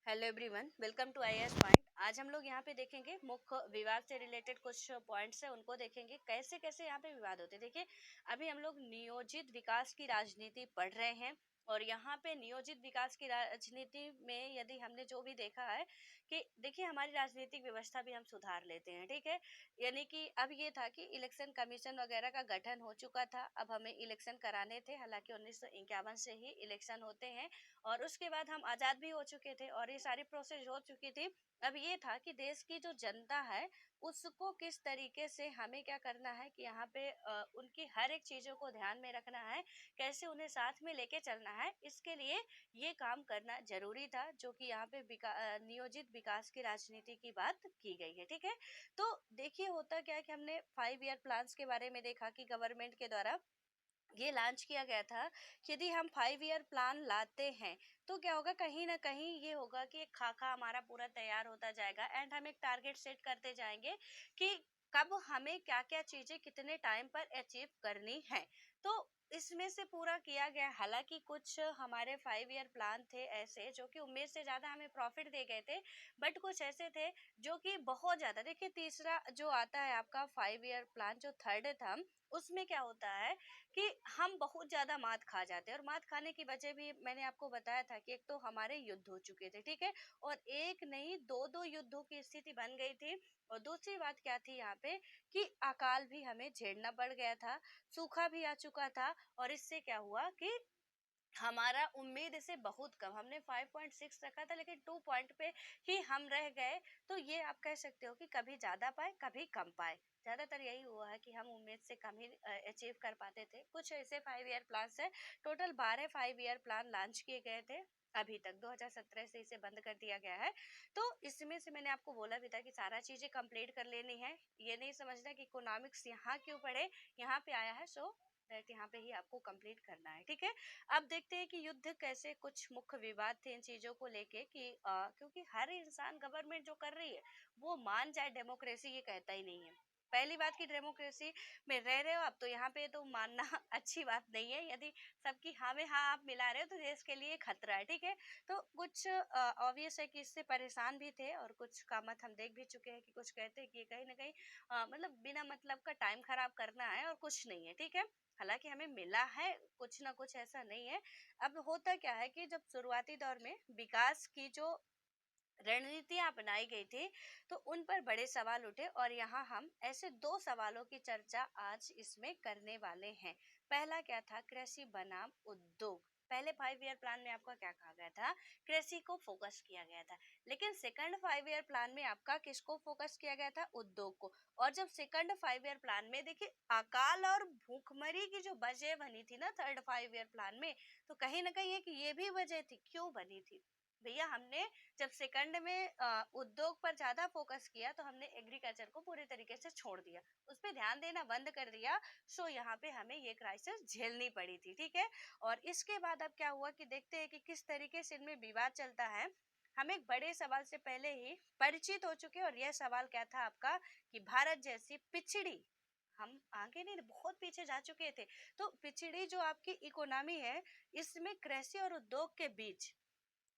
Hello everyone, welcome to IAS point. आज हम लोग यहाँ पे देखेंगे मुख्य विवाद से रिलेटेड कुछ पॉइंट्स है, उनको देखेंगे कैसे कैसे यहाँ पे विवाद होते हैं। देखिए, अभी हम लोग नियोजित विकास की राजनीति पढ़ रहे हैं और यहाँ पे नियोजित विकास की राजनीति में यदि हमने जो भी देखा है कि देखिए हमारी राजनीतिक व्यवस्था भी हम सुधार लेते हैं, ठीक है। यानी कि अब ये था कि इलेक्शन कमीशन वगैरह का गठन हो चुका था, अब हमें इलेक्शन कराने थे। हालांकि 1951 से ही इलेक्शन होते हैं और उसके बाद हम आज़ाद भी हो चुके थे और ये सारी प्रोसेस हो चुकी थी। अब ये था कि देश की जो जनता है उसको किस तरीके से हमें क्या करना है कि यहाँ पे उनकी हर एक चीज़ों को ध्यान में रखना है, कैसे उन्हें साथ में लेके चलना है। इसके लिए ये काम करना जरूरी था, जो कि यहाँ पे नियोजित विकास की राजनीति की बात की गई है, ठीक है। तो देखिए होता क्या है कि हमने 5 ईयर प्लान्स के बारे में देखा कि गवर्नमेंट के द्वारा ये लॉन्च किया गया था कि यदि हम 5 ईयर प्लान लाते हैं तो क्या होगा, कहीं ना कहीं ये होगा कि एक खाका हमारा पूरा तैयार होता जाएगा एंड हम एक टारगेट सेट करते जाएंगे कि कब हमें क्या क्या चीजें कितने टाइम पर अचीव करनी है। तो इसमें से पूरा किया गया। हालांकि कुछ हमारे 5 ईयर प्लान थे ऐसे जो कि उम्मीद से ज्यादा हमें प्रॉफिट दे गए थे, बट कुछ ऐसे थे जो कि बहुत ज्यादा। देखिए, तीसरा जो आता है आपका 5 ईयर प्लान, जो थर्ड था, उसमें क्या होता है कि हम बहुत ज्यादा मात खा जाते हैं। और मात खाने की वजह भी मैंने आपको बताया था कि एक तो हमारे युद्ध हो चुके थे, ठीक है, और एक नहीं दो दो युद्धों की स्थिति बन गई थी। और दूसरी बात क्या थी यहाँ पे कि अकाल भी हमें झेलना पड़ गया था, सूखा भी आ चुका था। और इससे क्या हुआ कि हमारा उम्मीद से बहुत कम, हमने 5.6 रखा था लेकिन 2 पॉइंट पे ही हम रह गए। तो ये आप कह सकते हो कि कभी ज्यादा पाए कभी कम पाए। ज्यादातर यही हुआ है कि हम उम्मीद से कम ही अचीव कर पाते थे। कुछ ऐसे 5 ईयर प्लान है, टोटल 12 5 ईयर प्लान लॉन्च किए गए थे। अभी तक 2017 से इसे बंद कर दिया गया है। तो इसमें से मैंने आपको बोला भी था कि सारा चीजें कंप्लीट कर लेनी है। ये नहीं समझना कि इकोनॉमिक्स यहाँ क्यों पढ़े, यहाँ पे आया है सो दैट यहाँ पे ही आपको कंप्लीट करना है, ठीक है। अब देखते हैं कि युद्ध कैसे, कुछ मुख्य विवाद थे इन चीजों को लेके कि क्योंकि हर इंसान गवर्नमेंट जो कर रही है वो मान जाए डेमोक्रेसी, ये कहता ही नहीं है। पहली बात की डेमोक्रेसी में रह रहे हो अब तो यहाँ पे तो मानना अच्छी बात नहीं है। यदि सबकी हाँ में हाँ आप मिला रहे हो तो देश के लिए खतरा है, ठीक है। तो कुछ ऑब्वियस है कि इससे परेशान भी थे और कुछ का मत हम देख भी चुके हैं कि कुछ कहते हैं कि कहीं ना कहीं मतलब बिना मतलब का टाइम खराब करना है और कुछ नहीं है, ठीक है। हालांकि हमें मिला है कुछ ना कुछ, ऐसा नहीं है। अब होता क्या है कि जब शुरुआती दौर में विकास की जो रणनीतियां अपनाई गई थी तो उन पर बड़े सवाल उठे और यहाँ हम ऐसे दो सवालों की चर्चा आज इसमें करने वाले हैं। पहला क्या था, कृषि बनाम उद्योग। पहले 5 ईयर प्लान में आपका क्या कहा गया था, कृषि को फोकस किया गया था। लेकिन सेकंड 5 ईयर प्लान में आपका किसको फोकस किया गया था, उद्योग को। और जब सेकंड 5 ईयर प्लान में देखिए अकाल और भूखमरी की जो वजह बनी थी ना थर्ड 5 ईयर प्लान में, तो कहीं ना कहीं एक ये भी वजह थी। क्यों बनी थी भैया, हमने जब सेकंड में उद्योग पर ज्यादा फोकस किया तो हमने एग्रीकल्चर को पूरे तरीके से छोड़ दिया, उस पर ध्यान देना बंद कर दिया। सो यहाँ पे हमें ये क्राइसिस झेलनी पड़ी थी, ठीक है। और इसके बाद अब क्या हुआ कि देखते हैं कि किस तरीके से इनमें विवाद चलता है। हम एक बड़े सवाल से पहले ही परिचित हो चुके, और यह सवाल क्या था आपका कि भारत जैसी पिछड़ी, हम आगे नहीं बहुत पीछे जा चुके थे, तो पिछड़ी जो आपकी इकोनॉमी है इसमें कृषि और उद्योग के बीच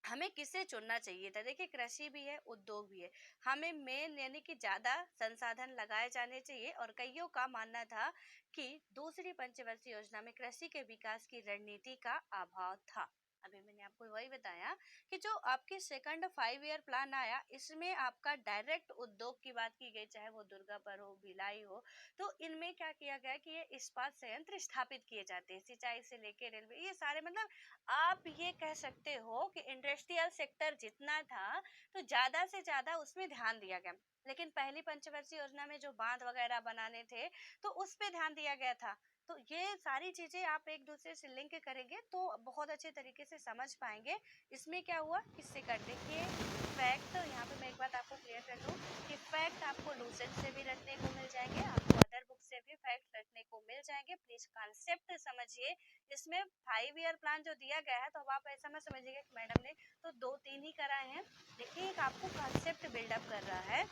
हमें किसे चुनना चाहिए था। देखिए, कृषि भी है उद्योग भी है, हमें मेन यानी कि ज्यादा संसाधन लगाए जाने चाहिए। और कईयों का मानना था कि दूसरी पंचवर्षीय योजना में कृषि के विकास की रणनीति का अभाव था। अभी मैंने आपको वही बताया कि जो आपके सेकंड 5 ईयर प्लान आया इसमें आपका डायरेक्ट उद्योग की बात की गई, चाहे वो दुर्गापुर हो भिलाई हो। तो इनमें क्या किया गया कि ये इस्पात संयंत्र स्थापित किए जाते हैं, सिंचाई से लेके रेलवे, ये सारे मतलब आप ये कह सकते हो कि इंडस्ट्रियल सेक्टर जितना था तो ज्यादा से ज्यादा उसमें ध्यान दिया गया। लेकिन पहली पंचवर्षीय योजना में जो बांध वगैरह बनाने थे तो उस पे ध्यान दिया गया था। तो ये सारी चीजें आप एक दूसरे से लिंक करेंगे तो बहुत अच्छे तरीके से समझ पाएंगे। इसमें क्या हुआ किससे कर देखिए फैक्ट, तो यहाँ पे मैं एक बात आपको क्लियर कर दूं कि फैक्ट आपको लूसेंट से भी रखने को मिल जाएंगे, आपको अदर बुक से भी फैक्ट रखने को मिल जाएंगे। प्लीज कॉन्सेप्ट समझिए। इसमें 5 ईयर प्लान जो दिया गया है तो अब आप ऐसा मत समझिएगा कि मैडम ने तो 2 3 ही कराए हैं। देखिए, एक आपको कॉन्सेप्ट बिल्डअप कर रहा है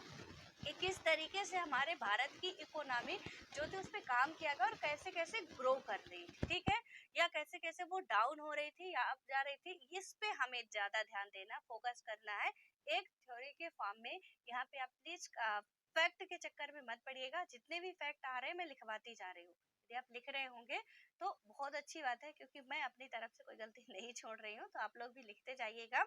कि किस तरीके से हमारे भारत की इकोनॉमी जो थी उस पे काम किया गया और कैसे कैसे ग्रो कर रही थी, ठीक है, या कैसे कैसे वो डाउन हो रही थी या अप जा रही थी, इस पे हमें ज्यादा ध्यान देना, फोकस करना है। एक थ्योरी के फॉर्म में यहाँ पे आप प्लीज फैक्ट के चक्कर में मत पड़िएगा, जितने भी फैक्ट आ रहे हैं मैं लिखवाती जा रही हूँ, यदि आप लिख रहे होंगे तो बहुत अच्छी बात है, क्योंकि मैं अपनी तरफ से कोई गलती नहीं छोड़ रही हूँ, तो आप लोग भी लिखते जाइएगा।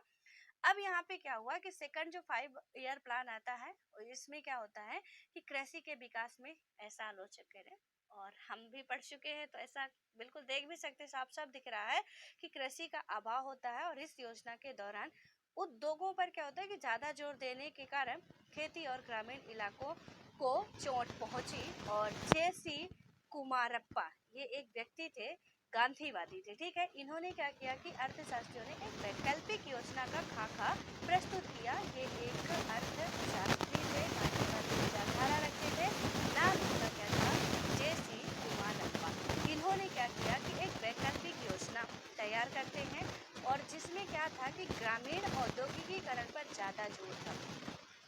अब यहाँ पे क्या हुआ कि सेकंड जो 5 ईयर प्लान आता है, इसमें क्या होता है कि कृषि के विकास में, ऐसा आलोचक कह रहे हैं और हम भी पढ़ चुके हैं तो ऐसा बिल्कुल देख भी सकते, साफ साफ दिख रहा है कि कृषि का अभाव होता है, और इस योजना के दौरान उद्योगों पर क्या होता है कि ज्यादा जोर देने के कारण खेती और ग्रामीण इलाकों को चोट पहुंची। और जेसी कुमारप्पा, ये एक व्यक्ति थे, गांधीवादी थे, ठीक है, इन्होंने क्या किया कि अर्थशास्त्रियों ने एक वैकल्पिक योजना का खाका प्रस्तुत किया। ये एक अर्थशास्त्री थे, गांधीवादी विचारधारा रखते थे, नाम उनका क्या था, जेसी कुमारप्पा। इन्होंने क्या किया कि एक वैकल्पिक योजना तैयार करते हैं, और जिसमें क्या था कि ग्रामीण औद्योगिकीकरण पर ज्यादा जोर था।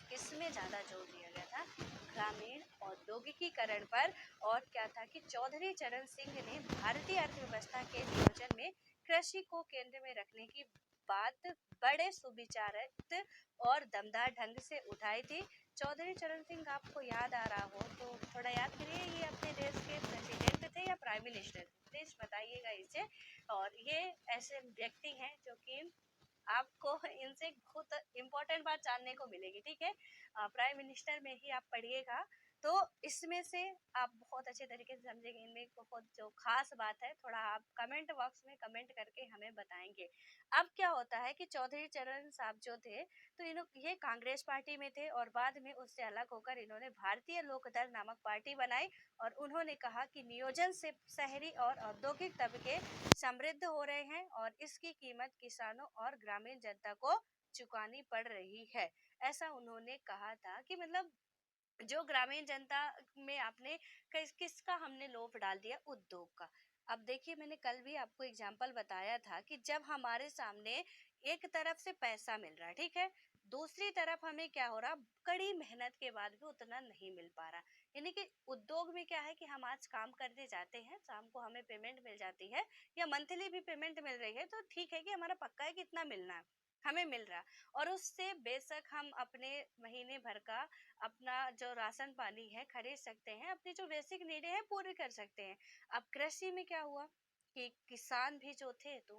किसमें ज्यादा जोर दिया गया था, ग्रामीण औद्योगिकीकरण पर। और क्या था कि चौधरी चरण सिंह ने भारतीय अर्थव्यवस्था के नियोजन में कृषि को केंद्र में रखने की बात बड़े सुविचारित और दमदार ढंग से उठाई थी। चौधरी चरण सिंह आपको याद आ रहा हो तो थोड़ा याद करिए, ये अपने देश के प्रेसिडेंट थे या प्राइम मिनिस्टर, प्लीज बताइएगा इसे। और ये ऐसे व्यक्ति हैं जो कि आपको इनसे बहुत इम्पोर्टेंट बात जानने को मिलेगी, ठीक है, प्राइम मिनिस्टर में ही आप पढ़िएगा, तो इसमें से आप बहुत अच्छे तरीके से समझेंगे। इनमें बहुत जो खास बात है, थोड़ा आप कमेंट बॉक्स में कमेंट करके हमें बताएंगे। अब क्या होता है कि चौधरी चरण साहब जो थे, तो ये कांग्रेस पार्टी में थे, और बाद में उससे अलग होकर इन्होंने भारतीय लोकदल नामक पार्टी बनाई। और उन्होंने कहा कि नियोजन से शहरी और औद्योगिक तबके समृद्ध हो रहे हैं, और इसकी कीमत किसानों और ग्रामीण जनता को चुकानी पड़ रही है। ऐसा उन्होंने कहा था कि मतलब जो ग्रामीण जनता में आपने किसका हमने लोभ डाल दिया, उद्योग का। अब देखिए, मैंने कल भी आपको एग्जाम्पल बताया था कि जब हमारे सामने एक तरफ से पैसा मिल रहा है, ठीक है, दूसरी तरफ हमें क्या हो रहा, कड़ी मेहनत के बाद भी उतना नहीं मिल पा रहा। यानी कि उद्योग में क्या है कि हम आज काम करने जाते हैं, शाम को हमें पेमेंट मिल जाती है, या मंथली भी पेमेंट मिल रही है, तो ठीक है कि हमारा पक्का है कितना मिलना है, हमें मिल रहा, और उससे बेशक हम अपने महीने भर का अपना जो राशन पानी है खरीद सकते हैं, अपनी जो बेसिक नीडें हैं पूरी कर सकते हैं। अब कृषि में क्या हुआ कि किसान भी जो थे, तो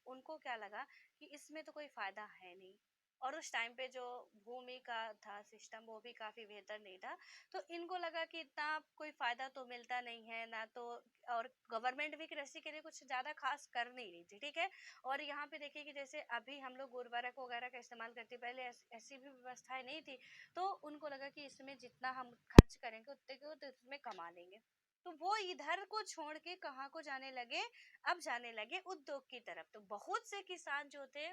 उनको क्या लगा कि इसमें तो कोई फायदा है नहीं, और उस टाइम पे जो भूमि का था सिस्टम वो भी काफी बेहतर नहीं था, तो इनको लगा कि इतना कोई फायदा तो मिलता नहीं है ना, तो और गवर्नमेंट भी कृषि के लिए कुछ ज्यादा खास कर नहीं रही थी, ठीक है। और यहाँ पे देखिए कि जैसे अभी हम लोग उर्वरक वगैरह का इस्तेमाल करते, पहले ऐसी भी व्यवस्थाएं नहीं थी, तो उनको लगा कि इसमें जितना हम खर्च करेंगे उतने को तो इसमें कमा लेंगे, तो वो इधर को छोड़ के कहाँ को जाने लगे, अब जाने लगे उद्योग की तरफ। तो बहुत से किसान जो थे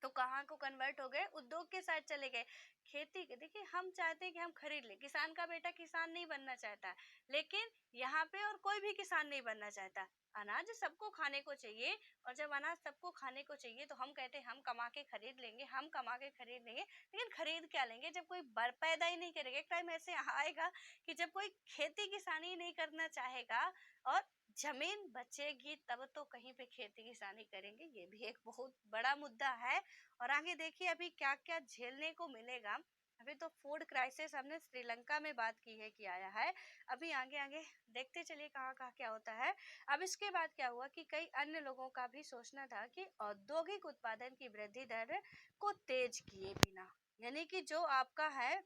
तो कहाँ को कन्वर्ट हो गए, उद्योग के साथ चले गए। खेती के देखिए, हम चाहते हैं कि हम खरीद लें, किसान का बेटा किसान नहीं बनना चाहता, लेकिन यहाँ पे और कोई भी किसान नहीं बनना चाहता। अनाज सबको खाने को चाहिए, और जब अनाज सबको खाने को चाहिए तो हम कहते हैं हम कमा के खरीद लेंगे, हम कमा के खरीद लेंगे, लेकिन खरीद क्या लेंगे जब कोई पैदा ही नहीं करेगा। एक टाइम ऐसे आएगा कि जब कोई खेती किसानी नहीं करना चाहेगा, और जमीन बचेगी तब तो कहीं पे खेती किसानी करेंगे, ये भी एक बहुत बड़ा मुद्दा है। और आगे देखिए अभी क्या क्या झेलने को मिलेगा। अभी तो फूड क्राइसिस हमने श्रीलंका में बात की है कि आया है, अभी आगे आगे देखते चलिए कहाँ कहाँ क्या होता है। अब इसके बाद क्या हुआ कि कई अन्य लोगों का भी सोचना था कि औद्योगिक उत्पादन की वृद्धि दर को तेज किए बिना, यानी कि जो आपका है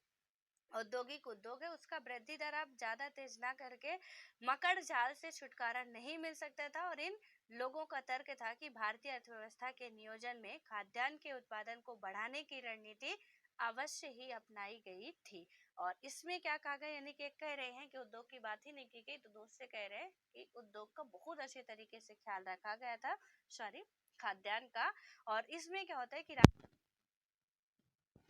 औद्योगिक उद्योग है उसका वृद्धि दर आप ज्यादा तेज ना करके मकड़ जाल से छुटकारा नहीं मिल सकता था। और इन लोगों का तर्क था कि भारतीय अर्थव्यवस्था के नियोजन में खाद्यान्न के उत्पादन को बढ़ाने की रणनीति अवश्य ही अपनाई गई थी। और इसमें क्या कहा गया, यानी कि एक कह रहे हैं कि उद्योग की बात ही नहीं की गई, तो दूसरे कह रहे हैं कि उद्योग का बहुत अच्छे तरीके से ख्याल रखा गया था, सॉरी, खाद्यान्न का। और इसमें क्या होता है कि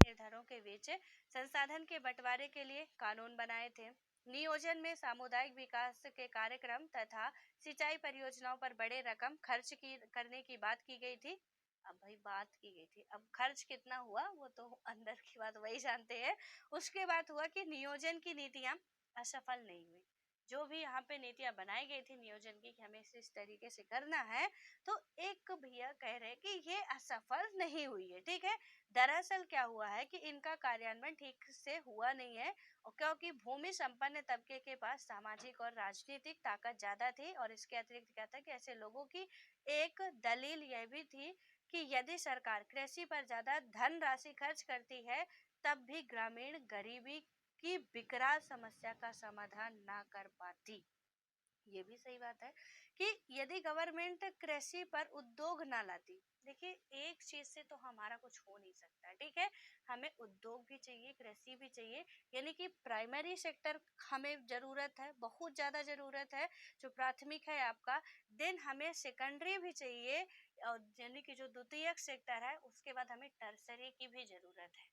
निर्धारों के बीच संसाधन के बंटवारे के लिए कानून बनाए थे। नियोजन में सामुदायिक विकास के कार्यक्रम तथा सिंचाई परियोजनाओं पर बड़े रकम खर्च करने की बात की गई थी। अब भाई बात की गई थी, अब खर्च कितना हुआ वो तो अंदर की बात वही जानते हैं। उसके बाद हुआ कि नियोजन की नीतियां असफल नहीं हुई। जो भी यहाँ पे नीतियां बनाई गई थी नियोजन की कि हमें इस तरीके से करना है, तो एक भैया कह रहे हैं कि ये असफल नहीं हुई है। ठीक है, दरअसल क्या हुआ है कि इनका कार्यान्वयन ठीक से हुआ नहीं है, और क्योंकि भूमि संपन्न तबके के पास सामाजिक और राजनीतिक ताकत ज्यादा थी। और इसके अतिरिक्त क्या था कि ऐसे लोगों की एक दलील यह भी थी कि यदि सरकार कृषि पर ज्यादा धन राशि खर्च करती है, तब भी ग्रामीण गरीबी की विकराल समस्या का समाधान ना कर पाती। ये भी सही बात है कि यदि गवर्नमेंट कृषि पर उद्योग ना लाती, देखिए एक चीज से तो हमारा कुछ हो नहीं सकता। ठीक है, हमें उद्योग भी चाहिए, कृषि भी चाहिए, यानी कि प्राइमरी सेक्टर हमें जरूरत है, बहुत ज्यादा जरूरत है, जो प्राथमिक है आपका। देन हमें सेकेंडरी भी चाहिए, और यानी कि जो द्वितीयक सेक्टर है उसके बाद हमें टर्सरी की भी जरूरत है,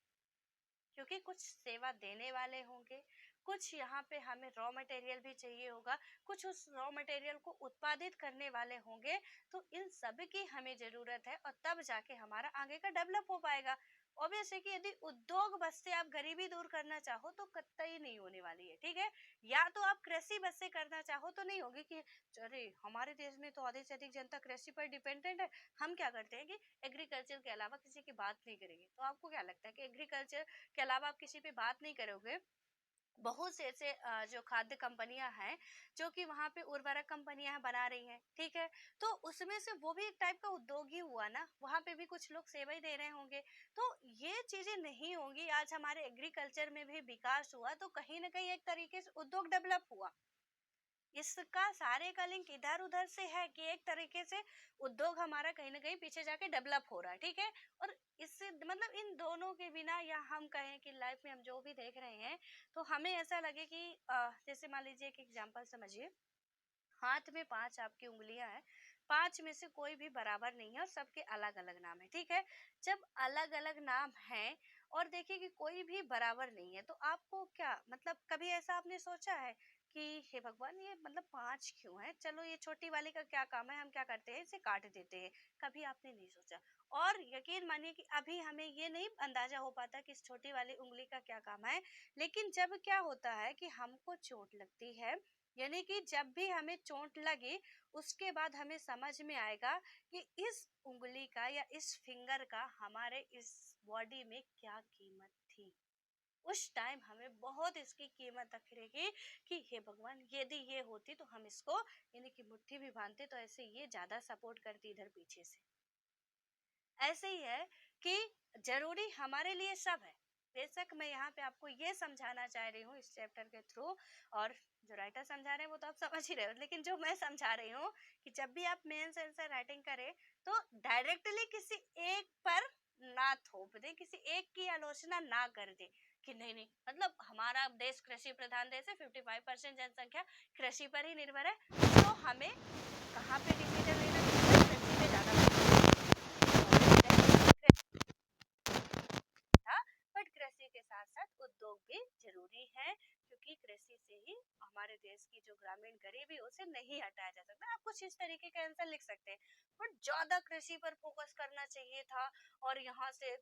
क्योंकि कुछ सेवा देने वाले होंगे, कुछ यहाँ पे हमें रॉ मटेरियल भी चाहिए होगा, कुछ उस रॉ मटेरियल को उत्पादित करने वाले होंगे। तो इन सब की हमें जरूरत है, और तब जाके हमारा आगे का डेवलप हो पाएगा। ऑब्वियस है कि यदि उद्योग बस से आप गरीबी दूर करना चाहो तो कतई नहीं होने वाली है। ठीक है, या तो आप कृषि बस से करना चाहो तो नहीं होगी कि अरे हमारे देश में तो आधे से अधिक जनता कृषि पर डिपेंडेंट है, हम क्या करते हैं कि एग्रीकल्चर के अलावा किसी की बात नहीं करेंगे। तो आपको क्या लगता है कि एग्रीकल्चर के अलावा आप किसी पे बात नहीं करोगे? बहुत से ऐसे जो खाद्य कंपनियां हैं, जो कि वहां पे उर्वरक कंपनियां बना रही हैं। ठीक है, तो उसमें से वो भी एक टाइप का उद्योग ही हुआ ना, वहां पे भी कुछ लोग सेवा ही दे रहे होंगे। तो ये चीजें नहीं होंगी। आज हमारे एग्रीकल्चर में भी विकास हुआ तो कहीं ना कहीं एक तरीके से उद्योग डेवलप हुआ। इसका सारे का लिंक इधर उधर से है कि एक तरीके से उद्योग हमारा कहीं ना कहीं पीछे जाके डेवलप हो रहा है। ठीक है, और इससे मतलब इन दोनों के बिना, या हम कहें कि लाइफ में हम जो भी देख रहे हैं, तो हमें ऐसा लगे कि जैसे मान लीजिए एक एग्जांपल समझिए, हाथ में 5 आपकी उंगलियां हैं, 5 में से कोई भी बराबर नहीं है और सबके अलग अलग नाम है। ठीक है, जब अलग अलग नाम है और देखिए कि कोई भी बराबर नहीं है, तो आपको क्या मतलब, कभी ऐसा आपने सोचा है कि हे भगवान ये मतलब 5 क्यों है, चलो ये छोटी वाली का क्या काम है, हम क्या करते हैं इसे काट देते हैं। कभी आपने नहीं सोचा। और यकीन मानिए कि अभी हमें ये नहीं अंदाजा हो पाता कि इस छोटी वाली उंगली का क्या काम है। लेकिन जब क्या होता है कि हमको चोट लगती है, यानी कि जब भी हमें चोट लगे, उसके बाद हमें समझ में आएगा कि इस उंगली का या इस फिंगर का हमारे इस बॉडी में क्या कीमत थी। उस टाइम हमें बहुत इसकी कीमत रखेगी कि हे भगवान यदि ये होती तो हम इसको यानी कि मुट्ठी भी बांधते तो ऐसे ये ज्यादा सपोर्ट करती इधर पीछे से। ऐसे ही है कि जरूरी हमारे लिए सब है। बेशक मैं यहाँ पे आपको ये समझाना चाह रही हूँ इस चैप्टर के थ्रू, और जो राइटर समझा रहे हैं वो तो आप समझ ही रहे हो, लेकिन जो मैं समझा रही हूँ कि जब भी आप मेंस आंसर राइटिंग करें, तो डायरेक्टली किसी एक पर ना थोप दे, किसी एक की आलोचना ना कर दे कि नहीं नहीं मतलब हमारा देश कृषि प्रधान देश है, 55% जनसंख्या कृषि पर ही निर्भर है, तो हमें कहाँ पे डिसीजन लेना चाहिए, कृषि पे ज्यादा था। बट कृषि के साथ साथ उद्योग भी जरूरी है, क्योंकि कृषि से ही हमारे देश की जो ग्रामीण गरीबी है उसे नहीं हटाया जा सकता। आप कुछ इस तरीके का आंसर लिख सकते हैं, बट ज्यादा कृषि पर फोकस करना चाहिए था, और यहाँ से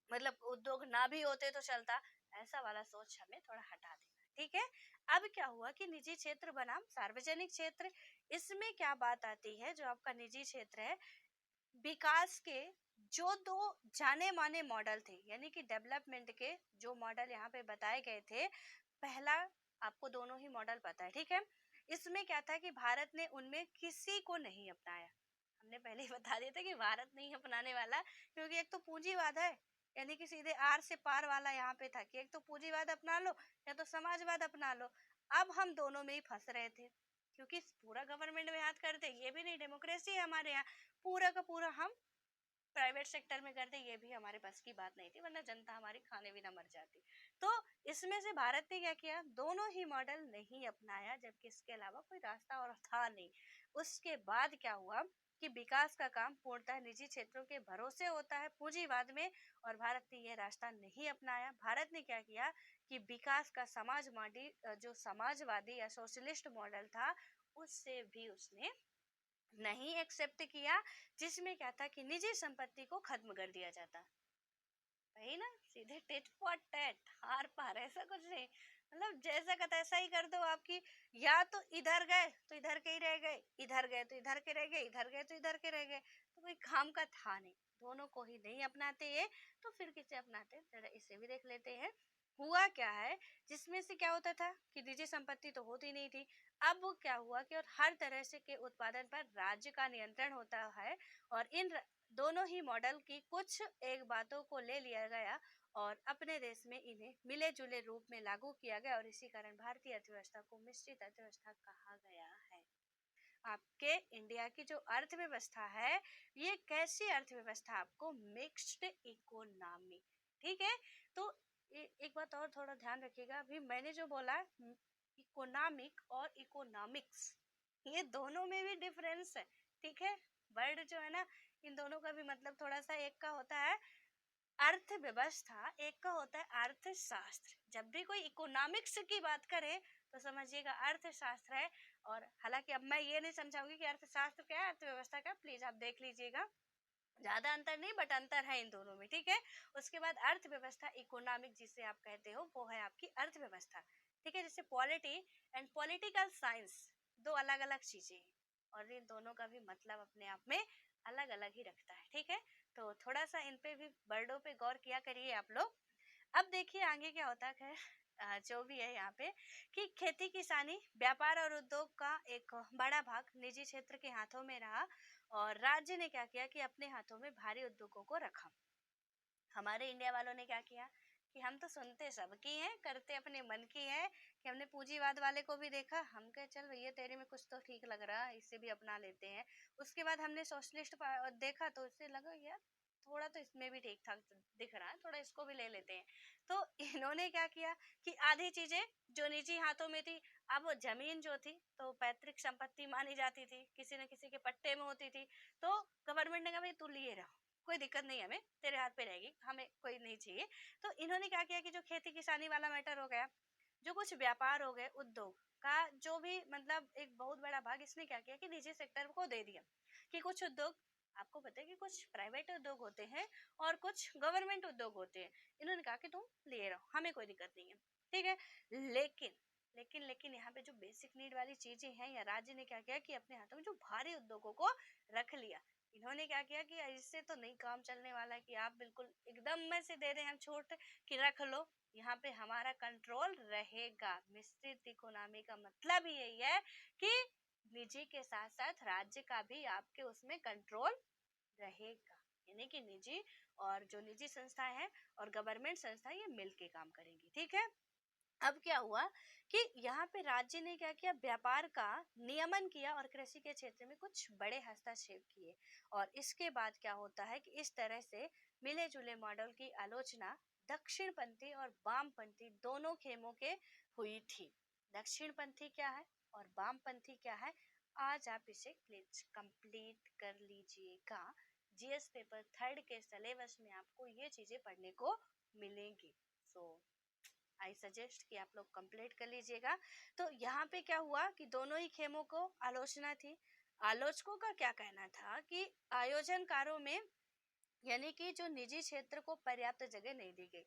मतलब उद्योग ना भी होते तो चलता। ऐसा वाला सोच हमें थोड़ा हटा देना। ठीक है, अब क्या हुआ कि निजी क्षेत्र बनाम सार्वजनिक क्षेत्र, इसमें क्या बात आती है, जो आपका निजी क्षेत्र है, विकास के जो दो जाने माने मॉडल थे, यानी कि डेवलपमेंट के जो मॉडल यहाँ पे बताए गए थे, पहला आपको दोनों ही मॉडल पता है। ठीक है, इसमें क्या था कि भारत ने उनमें किसी को नहीं अपनाया। हमने पहले ही बता दिया था कि भारत नहीं अपनाने वाला, क्योंकि एक तो पूंजीवाद है, यानी कि सीधे आर से पार वाला यहाँ पे था कि एक तो पूंजीवाद अपना लो या तो समाजवाद अपना लो। अब हम दोनों में ही फंस रहे थे, क्योंकि पूरा गवर्नमेंट में हाथ करते ये भी नहीं, डेमोक्रेसी है हमारे यहाँ, पूरा का पूरा हम प्राइवेट सेक्टर में करते, ये भी हमारे बस की बात नहीं थी, वरना जनता हमारी खाने बिना मर जाती। तो इसमें से भारत ने क्या किया, दोनों ही मॉडल नहीं अपनाया, जबकि इसके अलावा कोई रास्ता और था नहीं। उसके बाद क्या हुआ कि विकास का काम पूर्णतः निजी क्षेत्रों के भरोसे होता है पूंजीवाद में, और भारत ने यह रास्ता नहीं अपनाया। भारत ने क्या किया कि विकास का समाजवादी जो समाजवादी या सोशलिस्ट मॉडल था, उससे भी उसने नहीं एक्सेप्ट किया, जिसमें क्या था कि निजी संपत्ति को खत्म कर दिया जाता। वही ना, सीधे टिट फॉर टैट, हार पार, ऐसा कुछ नहीं। मतलब जैसा का तैसा ही कर दो आपकी। या तो इधर गए तो इधर के ही रह गए, इधर गए तो इधर के रह गए, इधर गए तो इधर के रह गए, तो कोई काम का था नहीं। दोनों को ही नहीं अपनाते ये, तो फिर किसे अपनाते, जरा इसे भी देख लेते हैं। हुआ क्या है, जिसमें से क्या होता था कि निजी संपत्ति तो होती नहीं थी। अब वो क्या हुआ कि और हर तरह से के उत्पादन पर राज्य का नियंत्रण होता है, और दोनों ही मॉडल की कुछ एक बातों को ले लिया गया और अपने देश में इन्हें मिले जुले रूप में लागू किया गया, और इसी कारण भारतीय अर्थव्यवस्था को मिश्रित अर्थव्यवस्था कहा गया है। आपके इंडिया की जो अर्थव्यवस्था है, ये कैसी अर्थव्यवस्था, आपको मिक्स्ड इकोनॉमी, ठीक है। तो एक बात और थोड़ा ध्यान रखिएगा, अभी मैंने जो बोला इकोनॉमिक और इकोनॉमिक्स, ये दोनों में भी डिफरेंस है, ठीक है। वर्ड जो है ना, इन दोनों का भी मतलब थोड़ा सा, एक का होता है अर्थव्यवस्था, एक का होता है अर्थशास्त्र। जब भी कोई इकोनॉमिक्स की बात करे तो समझिएगा अर्थशास्त्र है। और हालांकि अब मैं ये नहीं समझाऊंगी कि अर्थशास्त्र क्या है, अर्थव्यवस्था क्या, प्लीज आप देख लीजिएगा, ज्यादा अंतर नहीं, बट अंतर है इन दोनों में, ठीक है। उसके बाद अर्थव्यवस्था, इकोनॉमिक जिसे आप कहते हो, वो है आपकी अर्थव्यवस्था, ठीक है। जैसे पॉलिटी एंड पॉलिटिकल साइंस, दो अलग अलग चीजें हैं, और इन दोनों का भी मतलब अपने आप में अलग अलग ही रखता है, ठीक है। तो थोड़ा सा इन पे भी वर्डों पे गौर किया करिए आप लोग। अब देखिए आगे क्या होता है, जो भी है यहाँ पे, कि खेती किसानी व्यापार और उद्योग का एक बड़ा भाग निजी क्षेत्र के हाथों में रहा, और राज्य ने क्या किया कि अपने हाथों में भारी उद्योगों को रखा। हमारे इंडिया वालों ने क्या किया कि हम तो सुनते सबकी हैं, करते अपने मन की है, कि हमने पूंजीवाद वाले को भी देखा, हम कहे चल भैया तेरे में कुछ तो ठीक लग रहा है, इसे भी अपना लेते हैं। उसके बाद हमने सोशलिस्ट देखा, तो इससे लगा यार थोड़ा तो इसमें भी ठीक ठाक दिख रहा है, थोड़ा इसको भी ले लेते हैं। तो इन्होंने क्या किया कि आधी चीजें जो निजी हाथों में थी, अब वो जमीन जो थी तो पैतृक संपत्ति मानी जाती थी, किसी न किसी के पट्टे में होती थी, तो गवर्नमेंट ने कहा भाई तू लिए रहो, कोई दिक्कत नहीं, हमें तेरे हाथ पे रहेगी, हमें कोई नहीं चाहिए। तो इन्होंने क्या किया कि जो खेती किसानी वाला मैटर हो गया, जो कुछ व्यापार हो गए, उद्योग का जो भी मतलब एक बहुत बड़ा भाग इसने क्या किया कि निजी सेक्टर को दे दिया, कि कुछ उद्योग, आपको पता है कि कुछ प्राइवेट उद्योग होते हैं और कुछ गवर्नमेंट उद्योग होते हैं, इन्होंने कहा कि तुम ले रहो, हमें कोई दिक्कत नहीं है, ठीक है। लेकिन लेकिन यहाँ पे जो बेसिक नीड वाली चीजें हैं, या राज्य ने क्या किया कि अपने हाथों में जो भारी उद्योगों को रख लिया। इन्होंने क्या किया कि इससे तो नहीं काम चलने वाला, कि आप बिल्कुल एकदम में से दे रहे हैं हम छूट कि रख लो, यहाँ पे हमारा कंट्रोल रहेगा। मिश्रित इकोनॉमी का मतलब ही यही है कि निजी के साथ साथ राज्य का भी आपके उसमें कंट्रोल रहेगा, यानी कि निजी और जो निजी संस्थाएं हैं और गवर्नमेंट संस्था, ये मिलके काम करेंगी, ठीक है। अब क्या हुआ कि यहाँ पे राज्य ने क्या किया, व्यापार का नियमन किया और कृषि के क्षेत्र में कुछ बड़े हस्तक्षेप किए। और इसके बाद क्या होता है कि इस तरह से मिले जुले मॉडल की आलोचना दक्षिणपंथी और वामपंथी दोनों खेमों के हुई थी। दक्षिणपंथी क्या है और वामपंथी क्या है, आज आप इसे प्लीज कंप्लीट कर लीजिएगा। जीएस पेपर थर्ड के सिलेबस में आपको ये चीजें पढ़ने को मिलेंगी। सो आई सजेस्ट कि आप लोग कंप्लीट कर लीजिएगा। तो यहाँ पे क्या हुआ कि दोनों ही खेमों को आलोचना थी। आलोचकों का क्या कहना था कि आयोजनकारों में, यानी कि जो निजी क्षेत्र को पर्याप्त जगह नहीं दी गई।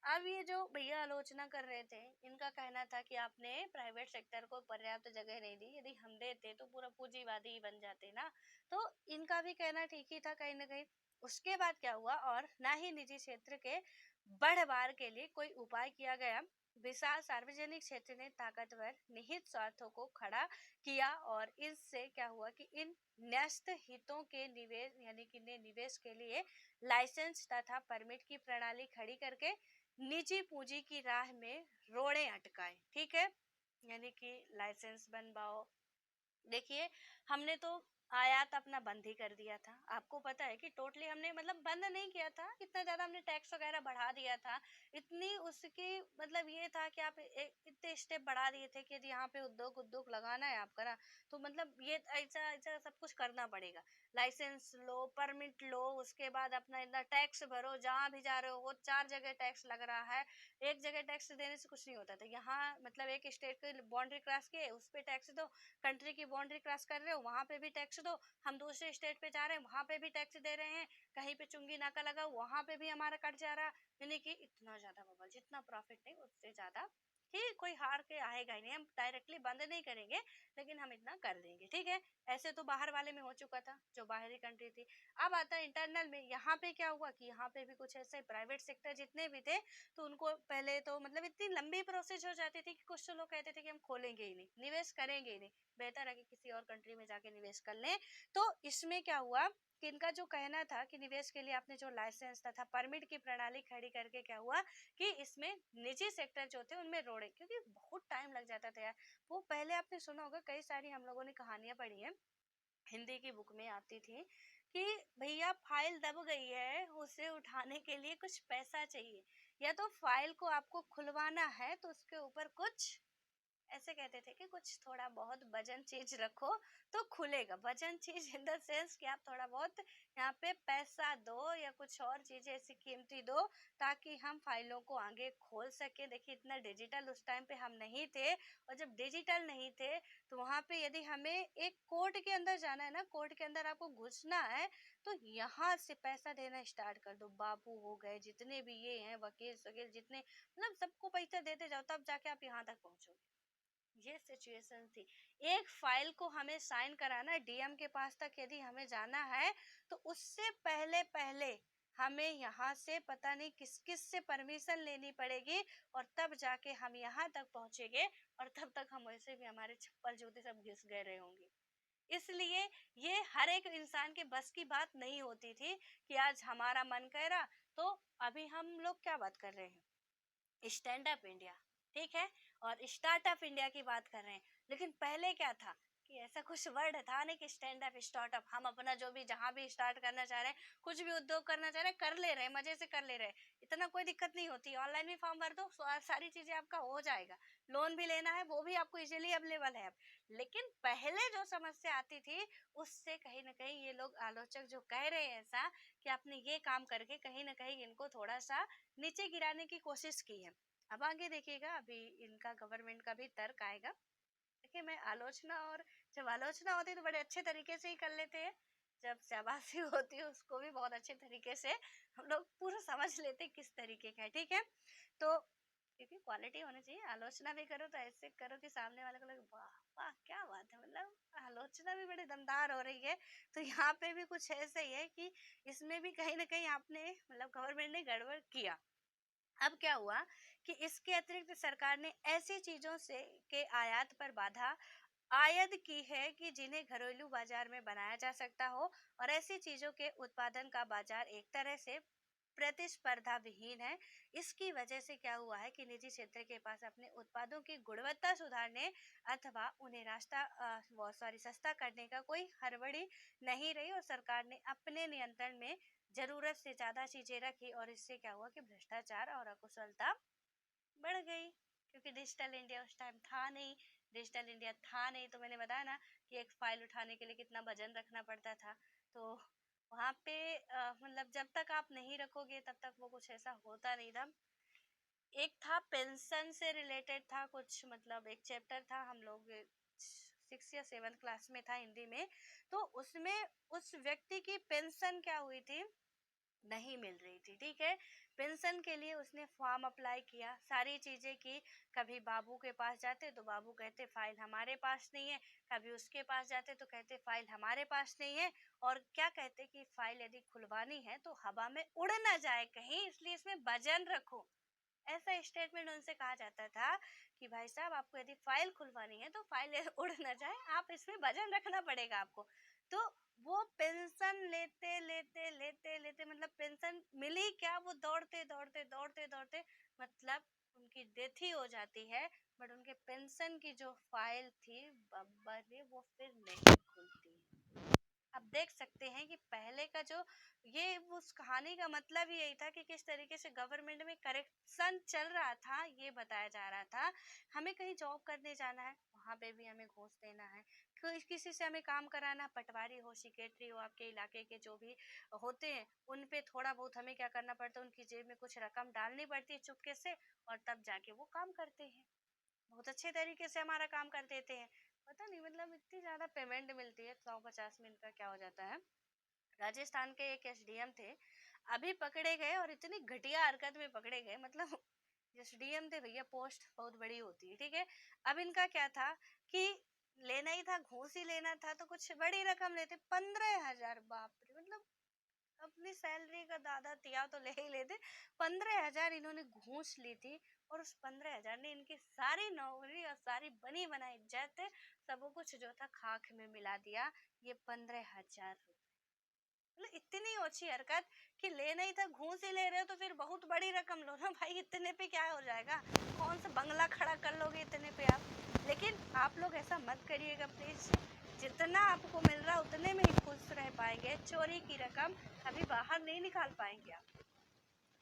अब ये जो भैया आलोचना कर रहे थे, इनका कहना था कि आपने प्राइवेट सेक्टर को पर्याप्त जगह नहीं दी, यदि हम देते तो पूरा पूंजीवादी ही बन जाते ना। तो इनका भी कहना ठीक ही था कहीं ना कहीं। उसके बाद क्या हुआ, और ना ही निजी क्षेत्र के बढ़वार के लिए कोई उपाय किया गया। विशाल सार्वजनिक क्षेत्र ने ताकतवर निहित स्वार्थों को खड़ा किया, और इससे क्या हुआ कि इन न्यस्त हितों के निवेश, यानी कि निवेश के लिए लाइसेंस तथा परमिट की प्रणाली खड़ी करके निजी पूंजी की राह में रोड़े अटकाए, ठीक है। यानी कि लाइसेंस बनवाओ। देखिए, हमने तो आयात अपना बंद ही कर दिया था, आपको पता है कि टोटली हमने मतलब बंद नहीं किया था, इतना ज्यादा हमने टैक्स वगैरह बढ़ा दिया था। इतनी उसकी मतलब ये था कि आप इतने स्टेप बढ़ा दिए थे कि यदि यहाँ पे उद्योग उद्योग लगाना है आपका ना, तो मतलब ये ऐसा ऐसा सब कुछ करना पड़ेगा। लाइसेंस लो, परमिट लो, उसके बाद अपना इतना टैक्स भरो, जहाँ भी जा रहे हो वो 4 जगह टैक्स लग रहा है। एक जगह टैक्स देने से कुछ नहीं होता था, यहाँ मतलब एक स्टेट की बाउंड्री क्रॉस किए उस पर टैक्स दो, कंट्री की बाउंड्री क्रॉस कर रहे हो वहां पे भी टैक्स टैक्स दो, हम दूसरे स्टेट पे जा रहे हैं वहां पे भी टैक्स दे रहे हैं, कहीं पे चुंगी नाका लगा वहां पे भी हमारा कट जा रहा, यानी कि इतना ज्यादा बबल, जितना प्रॉफिट नहीं उससे ज्यादा कि कोई हार के आएगा ही नहीं। हम डायरेक्टली बंद नहीं करेंगे लेकिन हम इतना कर देंगे, ठीक है। ऐसे तो बाहर वाले में हो चुका था, जो बाहरी कंट्री थी। अब आता है इंटरनल में, यहाँ पे क्या हुआ कि यहाँ पे भी कुछ ऐसे प्राइवेट सेक्टर जितने भी थे, तो उनको पहले तो मतलब इतनी लंबी प्रोसेस हो जाती थी कि कुछ तो लोग कहते थे कि हम खोलेंगे ही नहीं, निवेश करेंगे ही नहीं, बेहतर है कि किसी और कंट्री में जाके निवेश कर लें। तो इसमें क्या हुआ कि इनका जो कहना था कि निवेश के लिए आपने जो लाइसेंस तथा परमिट की प्रणाली खड़ी करके क्या हुआ कि इसमें निजी सेक्टर जो थे उनमें रोड़े, क्योंकि बहुत टाइम लग जाता था यार। वो पहले आपने सुना होगा, कई सारी हम लोगों ने कहानियां पढ़ी हैं, हिंदी की बुक में आती थी कि भैया फाइल दब गई है, उसे उठाने के लिए कुछ पैसा चाहिए, या तो फाइल को आपको खुलवाना है तो उसके ऊपर कुछ ऐसे कहते थे कि कुछ थोड़ा बहुत वजन चीज रखो तो खुलेगा। वजन चीज इन द सेंस कि आप थोड़ा बहुत यहाँ पे पैसा दो या कुछ और चीजें ऐसी कीमती दो ताकि हम फाइलों को आगे खोल सके। देखिए इतना डिजिटल उस टाइम पे हम नहीं थे, और जब डिजिटल नहीं थे तो वहां पे यदि हमें एक कोर्ट के अंदर जाना है ना, कोर्ट के अंदर आपको घुसना है, तो यहाँ से पैसा देना स्टार्ट कर दो। बाबू हो गए, जितने भी ये हैं वकील वकील जितने, मतलब सबको पैसा देते जाओ तब जाके आप यहाँ तक पहुंचोगे। ये सिचुएशन थी। एक फाइल को हमें साइन कराना डीएम के पास तक यदि हमें जाना है, तो उससे पहले पहले हमें यहाँ से पता नहीं किस किस से परमिशन लेनी पड़ेगी, और तब जाके हम यहाँ तक पहुंचेंगे, और तब तक हम वैसे भी हमारे चप्पल जूते सब घिस गए रहे होंगे। इसलिए ये हर एक इंसान के बस की बात नहीं होती थी कि आज हमारा मन कर रहा। तो अभी हम लोग क्या बात कर रहे हैं, स्टैंड अप इंडिया, ठीक है, और स्टार्टअप इंडिया की बात कर रहे हैं। लेकिन पहले क्या था कि ऐसा कुछ वर्ड था नहीं कि स्टैंड अप स्टार्टअप, हम अपना जो भी जहां भी स्टार्ट करना चाह रहे हैं, कुछ भी उद्योग करना चाह रहे हैं, कर ले रहे हैं, मजे से कर ले रहे हैं, इतना कोई दिक्कत नहीं होती। ऑनलाइन भी फॉर्म भर दो, सारी चीजें आपका हो जाएगा। लोन भी लेना है वो भी आपको इजीली अवेलेबल है अब। लेकिन पहले जो समस्या आती थी, उससे कहीं ना कहीं ये लोग आलोचक जो कह रहे हैं ऐसा कि आपने ये काम करके कहीं ना कहीं इनको थोड़ा सा नीचे गिराने की कोशिश की है। अब आगे देखिएगा, अभी इनका गवर्नमेंट का भी तर्क आएगा। देखिए मैं आलोचना, और जब आलोचना होती है तो बड़े अच्छे तरीके से ही कर लेते हैं, जब शाबाशी होती है उसको भी बहुत अच्छे तरीके से हम लोग पूरा समझ लेते हैं किस तरीके का है, ठीक है। तो क्योंकि क्वालिटी होनी चाहिए, आलोचना भी करो तो ऐसे करो कि सामने वाले को लगे वाह वाह क्या बात है, मतलब आलोचना भी बड़ी दमदार हो रही है। तो यहाँ पे भी कुछ ऐसे ही है कि इसमें भी कहीं ना कहीं आपने मतलब गवर्नमेंट ने गड़बड़ किया। अब क्या हुआ कि इसके अतिरिक्त सरकार ने ऐसी चीजों से के आयात पर बाधा आयद की है कि जिन्हें घरेलू बाजार में बनाया जा सकता हो, और ऐसी चीजों के उत्पादन का बाजार एक तरह से प्रतिस्पर्धा विहीन है। इसकी वजह से क्या हुआ है कि निजी क्षेत्र के पास अपने उत्पादों की गुणवत्ता सुधारने अथवा उन्हें रास्ता वो सॉरी सस्ता करने का कोई हड़बड़ी नहीं रही, और सरकार ने अपने नियंत्रण में जरूरत से ज्यादा चीजें रखी, और इससे क्या हुआ कि भ्रष्टाचार और अकुशलता बढ़ गई। क्योंकि डिजिटल इंडिया उस टाइम था नहीं, डिजिटल इंडिया था नहीं, तो मैंने बताया ना कि एक फाइल उठाने के लिए कितना वजन रखना पड़ता था। तो वहां पे मतलब जब तक आप नहीं रखोगे तब तक वो कुछ ऐसा होता नहीं था। एक था पेंशन से रिलेटेड था कुछ, मतलब एक चैप्टर था, हम लोग 6 या 7 क्लास में था हिंदी में। तो उसमें उस व्यक्ति की पेंशन क्या हुई थी, नहीं मिल रही थी, ठीक है। पेंशन के लिए उसने फॉर्म अप्लाई किया, सारी चीजें की। कभी बाबू के पास जाते तो बाबू कहते फाइल हमारे पास नहीं है, कभी उसके पास जाते तो कहते फाइल हमारे पास नहीं है, और क्या कहते कि फाइल यदि खुलवानी है तो हवा में उड़ ना जाए कहीं, इसलिए इसमें वजन रखो। ऐसा स्टेटमेंट उनसे कहा जाता था कि भाई साहब आपको यदि फाइल खुलवानी है तो फाइल उड़ ना जाए, आप इसमें वजन रखना पड़ेगा आपको। तो वो पेंशन लेते लेते लेते लेते मतलब पेंशन मिली क्या, वो दौड़ते दौड़ते दौड़ते दौड़ते मतलब उनकी डेथ ही हो जाती है। बट उनके पेंशन की जो फाइल थी बाबा रे, वो फिर नहीं खुलती। आप देख सकते हैं कि पहले का जो ये उस कहानी का मतलब ही यही था कि किस तरीके से गवर्नमेंट में करेक्शन चल रहा था, ये बताया जा रहा था। हमें कहीं जॉब करने जाना है, वहां पे भी हमें घूस देना है। कोई किसी से हमें काम कराना, पटवारी हो सेक्रेटरी हो, आपके इलाके के जो भी होते हैं उन पे थोड़ा बहुत हमें क्या करना पड़ता है, उनकी जेब में कुछ रकम डालनी पड़ती है चुपके से, और तब जाके वो काम करते हैं, बहुत अच्छे तरीके से हमारा काम कर देते हैं। पता नहीं मतलब इतनी ज्यादा पेमेंट मिलती है, 150 में इनका क्या हो जाता है। राजस्थान के एक एसडीएम थे, अभी पकड़े गए और इतनी घटिया हरकत में पकड़े गए, मतलब एसडीएम थे भैया, पोस्ट बहुत बड़ी होती है, ठीक है। अब इनका क्या था कि लेना ही था, घूस ही लेना था, तो कुछ बड़ी रकम लेते, 15,000, बाप रे, मतलब अपनी सैलरी का दादा तिया तो ले ही लेते। 15,000 इन्होंने घूस ली थी, और उस 15,000 ने इनकी सारी नौकरी और सारी बनी बनाई इज्जत, सब कुछ जो था खाक में मिला दिया। ये 15,000, मतलब इतनी ओछी हरकत कि लेना ही था, घूस ही ले रहे हो तो फिर बहुत बड़ी रकम लो ना भाई, इतने पे क्या हो जाएगा, कौन सा बंगला खड़ा कर लोगे इतने पे आप। लेकिन आप लोग ऐसा मत करिएगा प्लीज, जितना आपको मिल रहा उतने में ही खुश रह पाएंगे, चोरी की रकम कभी बाहर नहीं निकाल पाएंगे आप।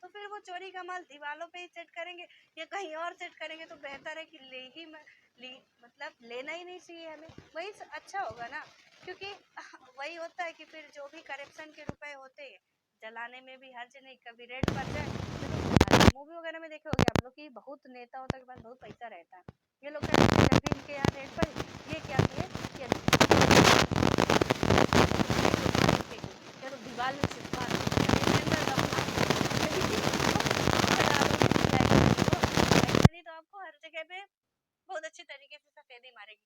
तो फिर वो चोरी का माल दीवालों पे ही सेट करेंगे या कहीं और सेट करेंगे, तो बेहतर है कि मतलब लेना ही नहीं चाहिए हमें, वही अच्छा होगा ना। क्योंकि वही होता है कि फिर जो भी करप्शन के रुपए होते हैं, जलाने में भी हर जगह कभी रेट बढ़ जाए। मूवी वगैरह में देखे होंगे आप लोग कि बहुत नेता होता के पास बहुत पैसा रहता है, ये लोग कहते हैं जब भी इनके यहाँ रेट पर ये क्या किए कि तो दीवार में चिपका तो आपको हर जगह पे बहुत अच्छी तरीके से सफेदी मारेगी,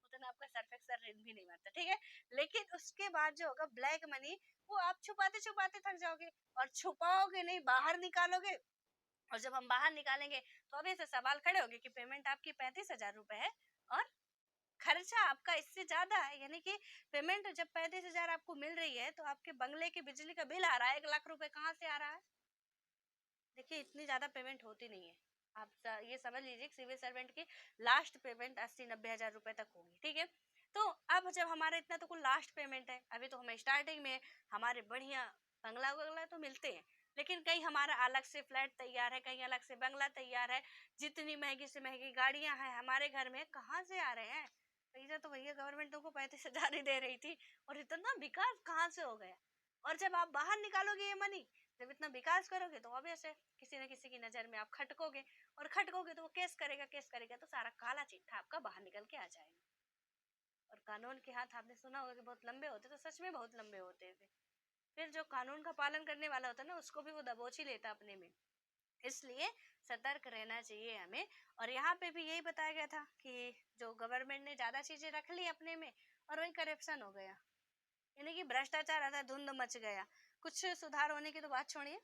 उतना आपका सर्फेक्सर रिन भी नहीं मारता, ठीक है। लेकिन उसके बाद जो होगा ब्लैक मनी, वो आप छुपाते छुपाते थक जाओगे, और छुपाओगे नहीं, बाहर निकालोगे। और जब हम बाहर निकालेंगे तो अभी से सवाल खड़े होंगे कि पेमेंट आपकी 35,000 रुपए है और खर्चा आपका इससे ज्यादा है, यानी कि पेमेंट जब 35,000 आपको मिल रही है, तो आपके बंगले की बिजली का बिल आ रहा है 1 लाख रुपए, कहाँ से आ रहा है। देखिए इतनी ज्यादा पेमेंट होती नहीं है, आप ये समझ लीजिए सिविल सर्वेंट की लास्ट पेमेंट 80-90 हजार रुपए तक होगी, ठीक है। तो अब जब हमारा इतना तो कुल लास्ट पेमेंट है, अभी तो हम स्टार्टिंग में, हमारे बढ़िया बंगला वंगला तो मिलते हैं, लेकिन कहीं हमारा अलग से फ्लैट तैयार है, कहीं अलग से बंगला तैयार है, जितनी महंगी से महंगी गाड़ियां हैं हमारे घर में, कहाँ से आ रहे हैं पैसा। तो भैया गवर्नमेंट तुमको 35,000 ही दे रही थी, और इतना विकास कहाँ से हो गया। और जब आप बाहर निकालोगे ये मनी, जब इतना विकास करोगे, तो ऑब्वियस है किसी न किसी की नजर में आप खटकोगे, और खटकोगे तो वो केस करेगा, केस करेगा तो सारा काला चिट्ठा आपका बाहर निकल के आ जाएगा। और कानून के हाथ आपने सुना होगा कि बहुत लंबे होते, तो सच में बहुत लंबे होते थे। फिर जो कानून का पालन करने वाला होता है ना, उसको भी वो दबोच ही लेता अपने में। इसलिए सतर्क रहना चाहिए हमें। और यहाँ पे भी यही बताया गया था कि जो गवर्नमेंट ने ज्यादा चीजें रख ली अपने में, और वही करप्शन हो गया, यानी कि भ्रष्टाचार आता धुंध मच गया। कुछ सुधार होने की तो बात छोड़िए,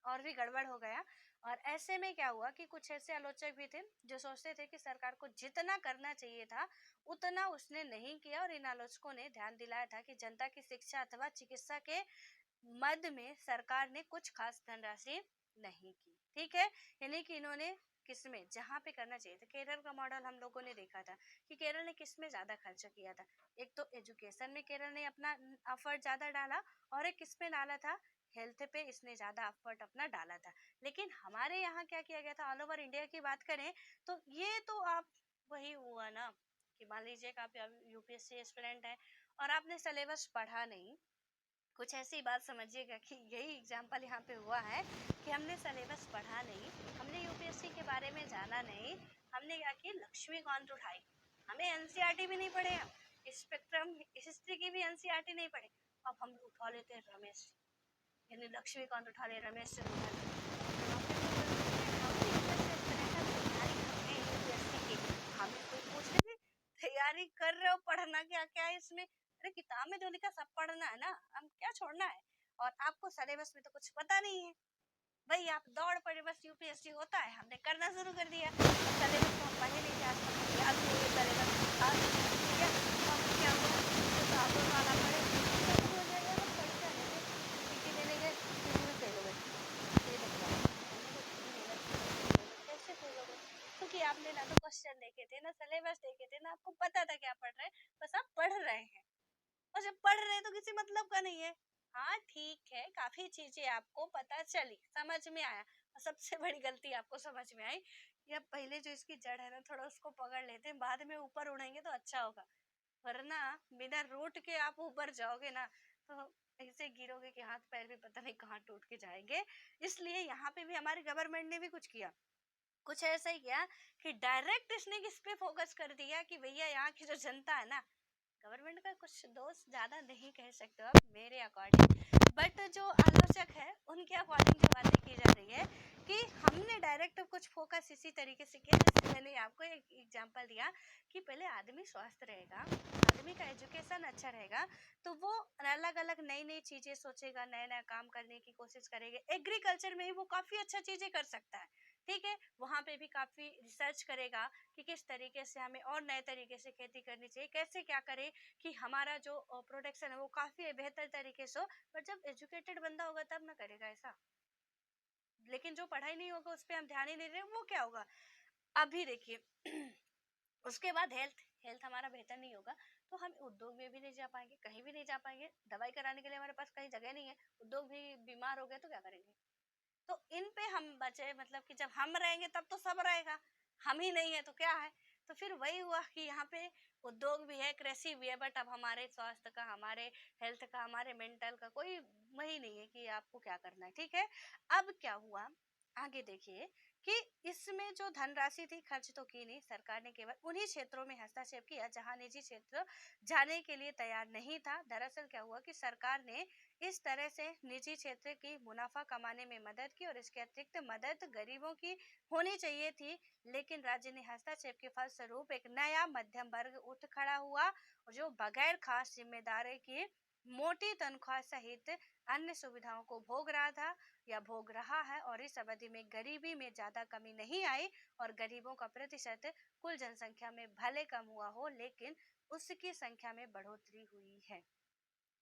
और भी गड़बड़ हो गया। और ऐसे में क्या हुआ कि कुछ ऐसे आलोचक भी थे जो सोचते थे कि सरकार को जितना करना चाहिए था उतना उसने नहीं किया, और इन आलोचकों ने ध्यान दिलाया था कि जनता की शिक्षा अथवा चिकित्सा के मद में सरकार ने कुछ खास धनराशि नहीं की, ठीक है। यानी कि इन्होंने किसमें, जहाँ पे करना चाहिए था, केरल का मॉडल हम लोगों ने देखा था कि केरल ने किसमें ज्यादा खर्चा किया था। एक तो एजुकेशन में केरल ने अपना एफर्ट ज्यादा डाला, और एक किसमें डाला था, हेल्थ पे इसने ज्यादा एफर्ट अपना डाला था। लेकिन हमारे यहाँ क्या किया गया था, ऑल ओवर इंडिया की बात करें तो ये तो आप वही हुआ ना कि मान लीजिए कि आप यूपीएससी एस्पिरेंट है और आपने सिलेबस पढ़ा नहीं। कुछ ऐसी बात समझिएगा कि यही एग्जाम्पल यहाँ पे हुआ है कि हमने सिलेबस पढ़ा नहीं, हमने यूपीएससी के बारे में जाना नहीं, हमने क्या की लक्ष्मीकांत उठाई, हमें एनसीईआरटी भी नहीं पढ़े, हम स्पेक्ट्रम हिस्ट्री की भी एनसीईआरटी नहीं पढ़े, अब हम उठा लेते हैं रमेश, यानी लक्ष्मीकांत उठा ले, रमेश से उठा ले। हमें कोई पूछने भी, तैयारी कर रहे हो, पढ़ना क्या क्या है इसमें, अरे किताब में जो लिखा सब पढ़ना है ना, हम क्या छोड़ना है। और आपको सिलेबस में तो कुछ पता नहीं है भाई, आप दौड़ पड़े बस यूपीएससी होता है, हमने करना शुरू कर दिया, सिलेबस को हम पढ़े नहीं थे, आज तक हमें याद नहीं है सिलेबस, आज ठीक है, तो हम क्या हुआ, तो आप लोग वाला पढ़े हो जाएगा, हम पढ़ते रहेंगे, सीटी देने गए सीटी में फेल हो गए, ये बताओ कैसे फेल हो गए, क्योंकि आपने ना तो क्वेश्चन देखे थे, ना सिलेबस देखे थे, ना आपको पता था क्या पढ़ रहे हैं, बस आप पढ़ रहे हैं। और जब पढ़ रहे हैं तो किसी मतलब का नहीं है। हाँ ठीक है, काफी चीजें आपको पता चली, समझ में आया, और सबसे बड़ी गलती आपको समझ में आई कि अब पहले जो इसकी जड़ है ना, थोड़ा उसको पकड़ लेते हैं, बाद में ऊपर उड़ेंगे तो अच्छा होगा, वरना बिना रूट के आप ऊपर जाओगे ना, तो ऐसे गिरोगे कि हाथ पैर भी पता नहीं कहाँ टूट के जाएंगे। इसलिए यहाँ पे भी हमारी गवर्नमेंट ने भी कुछ किया, कुछ ऐसा ही किया कि डायरेक्ट इसने किस पे फोकस कर दिया कि भैया यहाँ की जो जनता है ना, गवर्नमेंट का कुछ दोष ज्यादा नहीं कह सकते हो आप मेरे अकॉर्डिंग, बट जो आलोचक है उनके अकॉर्डिंग जो बातें की जा रही है कि हमने डायरेक्ट कुछ फोकस इसी तरीके से किया, जैसे मैंने आपको एक एग्जांपल दिया कि पहले आदमी स्वस्थ रहेगा, आदमी का एजुकेशन अच्छा रहेगा, तो वो अलग अलग नई नई चीजें सोचेगा, नया नया काम करने की कोशिश करेगा। एग्रीकल्चर में ही वो काफी अच्छा चीजें कर सकता है, ठीक है, वहां पे भी काफी रिसर्च करेगा कि किस तरीके से हमें और नए तरीके से खेती करनी चाहिए, कैसे क्या करे कि हमारा जो प्रोडक्शन है वो काफी बेहतर तरीके से हो। पर जब एजुकेटेड बंदा होगा तब ना करेगा ऐसा, लेकिन जो पढ़ाई नहीं होगा उस पर हम ध्यान ही नहीं रहे, वो क्या होगा। अभी देखिए उसके बाद हेल्थ, हेल्थ हमारा बेहतर नहीं होगा तो हम उद्योग में भी नहीं जा पाएंगे, कहीं भी नहीं जा पाएंगे, दवाई कराने के लिए हमारे पास कहीं जगह नहीं है, उद्योग भी बीमार हो गए तो क्या करेंगे। तो इन पे हम बचे, मतलब कि जब हम रहेंगे तब तो सब रहेगा, हम ही नहीं है तो क्या है। तो फिर वही हुआ कि यहाँ पे उद्योग भी है, कृषि भी है, बट अब हमारे स्वास्थ्य का, हमारे हेल्थ का, हमारे मेंटल का कोई वही नहीं है कि आपको क्या करना है, ठीक है। अब क्या हुआ, आगे देखिए कि इसमें जो धनराशि थी खर्च तो की नहीं, सरकार ने केवल उन्हीं क्षेत्रों में हस्तक्षेप किया जहां निजी क्षेत्र जाने के लिए तैयार नहीं था। दरअसल क्या हुआ कि सरकार ने इस तरह से निजी क्षेत्र की मुनाफा कमाने में मदद की और इसके अतिरिक्त मदद गरीबों की होनी चाहिए थी, लेकिन राज्य ने हस्तक्षेप के फलस्वरूप एक नया मध्यम वर्ग उठ खड़ा हुआ जो बगैर खास जिम्मेदारी की मोटी तनख्वाह सहित अन्य सुविधाओं को भोग रहा था या भोग रहा है, और इस अवधि में गरीबी में ज्यादा कमी नहीं आई और गरीबों का प्रतिशत कुल जनसंख्या में भले कम हुआ हो लेकिन उसकी संख्या में बढ़ोतरी हुई है।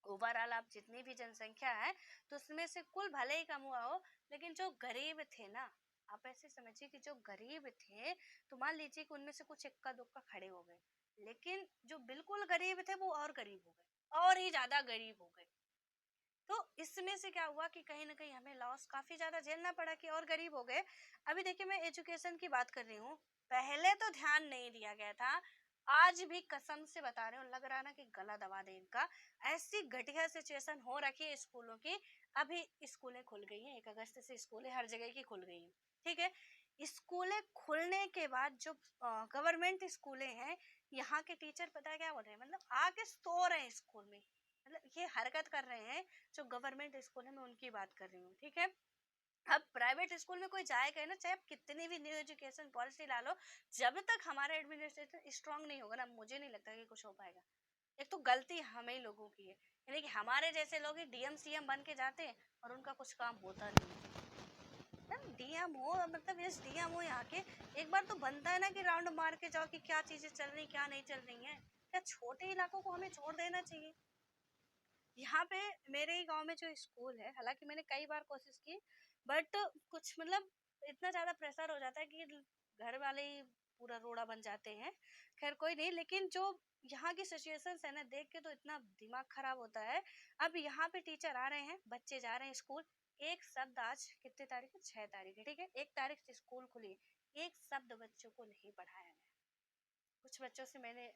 ओवरऑल आप जितनी भी जनसंख्या है तो उसमें से कुल भले ही कम हुआ हो, लेकिन जो गरीब थे ना, आप ऐसे समझिए कि जो गरीब थे तो मान लीजिए कि उनमें से कुछ इक्का दुक्का खड़े हो गए, लेकिन जो बिल्कुल गरीब थे वो और गरीब हो गए, और ही ज्यादा गरीब हो गए। तो इसमें से क्या हुआ कि कहीं ना कहीं हमें लॉस काफी ज्यादा झेलना पड़ा कि और गरीब हो गए। अभी देखिए मैं एजुकेशन की बात कर रही हूँ, पहले तो ध्यान नहीं दिया गया था, आज भी कसम से बता रहे हो, लग रहा ना कि गला दबा दे इनका। ऐसी घटिया सिचुएशन हो रखी है स्कूलों की। अभी स्कूलें खुल गई हैं, 1 अगस्त से स्कूलें हर जगह की खुल गई हैं, ठीक है। स्कूलें खुलने के बाद जो गवर्नमेंट स्कूलें हैं, यहाँ के टीचर पता है क्या बोल रहे हैं, मतलब आके सो रहे हैं स्कूल में, मतलब ये हरकत कर रहे हैं। जो गवर्नमेंट स्कूल है मैं उनकी बात कर रही हूँ, ठीक है। अब प्राइवेट स्कूल में कोई जाएगा ना, चाहे आप कितनी भी न्यू एजुकेशन पॉलिसी ला लो, जब तक हमारा एडमिनिस्ट्रेशन स्ट्रांग नहीं होगा ना, मुझे नहीं लगता कि कुछ हो पाएगा। एक तो गलती हमें ही लोगों की है, यानी कि हमारे जैसे लोग डीएम सीएम बन के जाते हैं और उनका कुछ काम होता नहीं है। डीएम हो, मतलब यस डीएम हो यहाँ के, एक बार तो बनता है ना कि राउंड मार के जाओ कि क्या चीजें चल रही क्या नहीं चल रही है। क्या छोटे इलाकों को हमें छोड़ देना चाहिए। यहाँ पे मेरे ही गांव में जो स्कूल है, हालांकि मैंने कई बार कोशिश की, बट कुछ मतलब इतना ज्यादा प्रेशर हो जाता है कि घर वाले ही पूरा रोड़ा बन जाते हैं। खैर कोई नहीं, लेकिन जो यहाँ की सिचुएशंस है ना, देख के तो इतना दिमाग खराब होता है। अब यहाँ पे टीचर आ रहे हैं, बच्चे जा रहे हैं स्कूल, एक शब्द, आज कितनी तारीख है, 6 तारीख है, ठीक है, 1 तारीख से स्कूल खुली, एक शब्द बच्चों को नहीं पढ़ाया गया। कुछ बच्चों से मैंने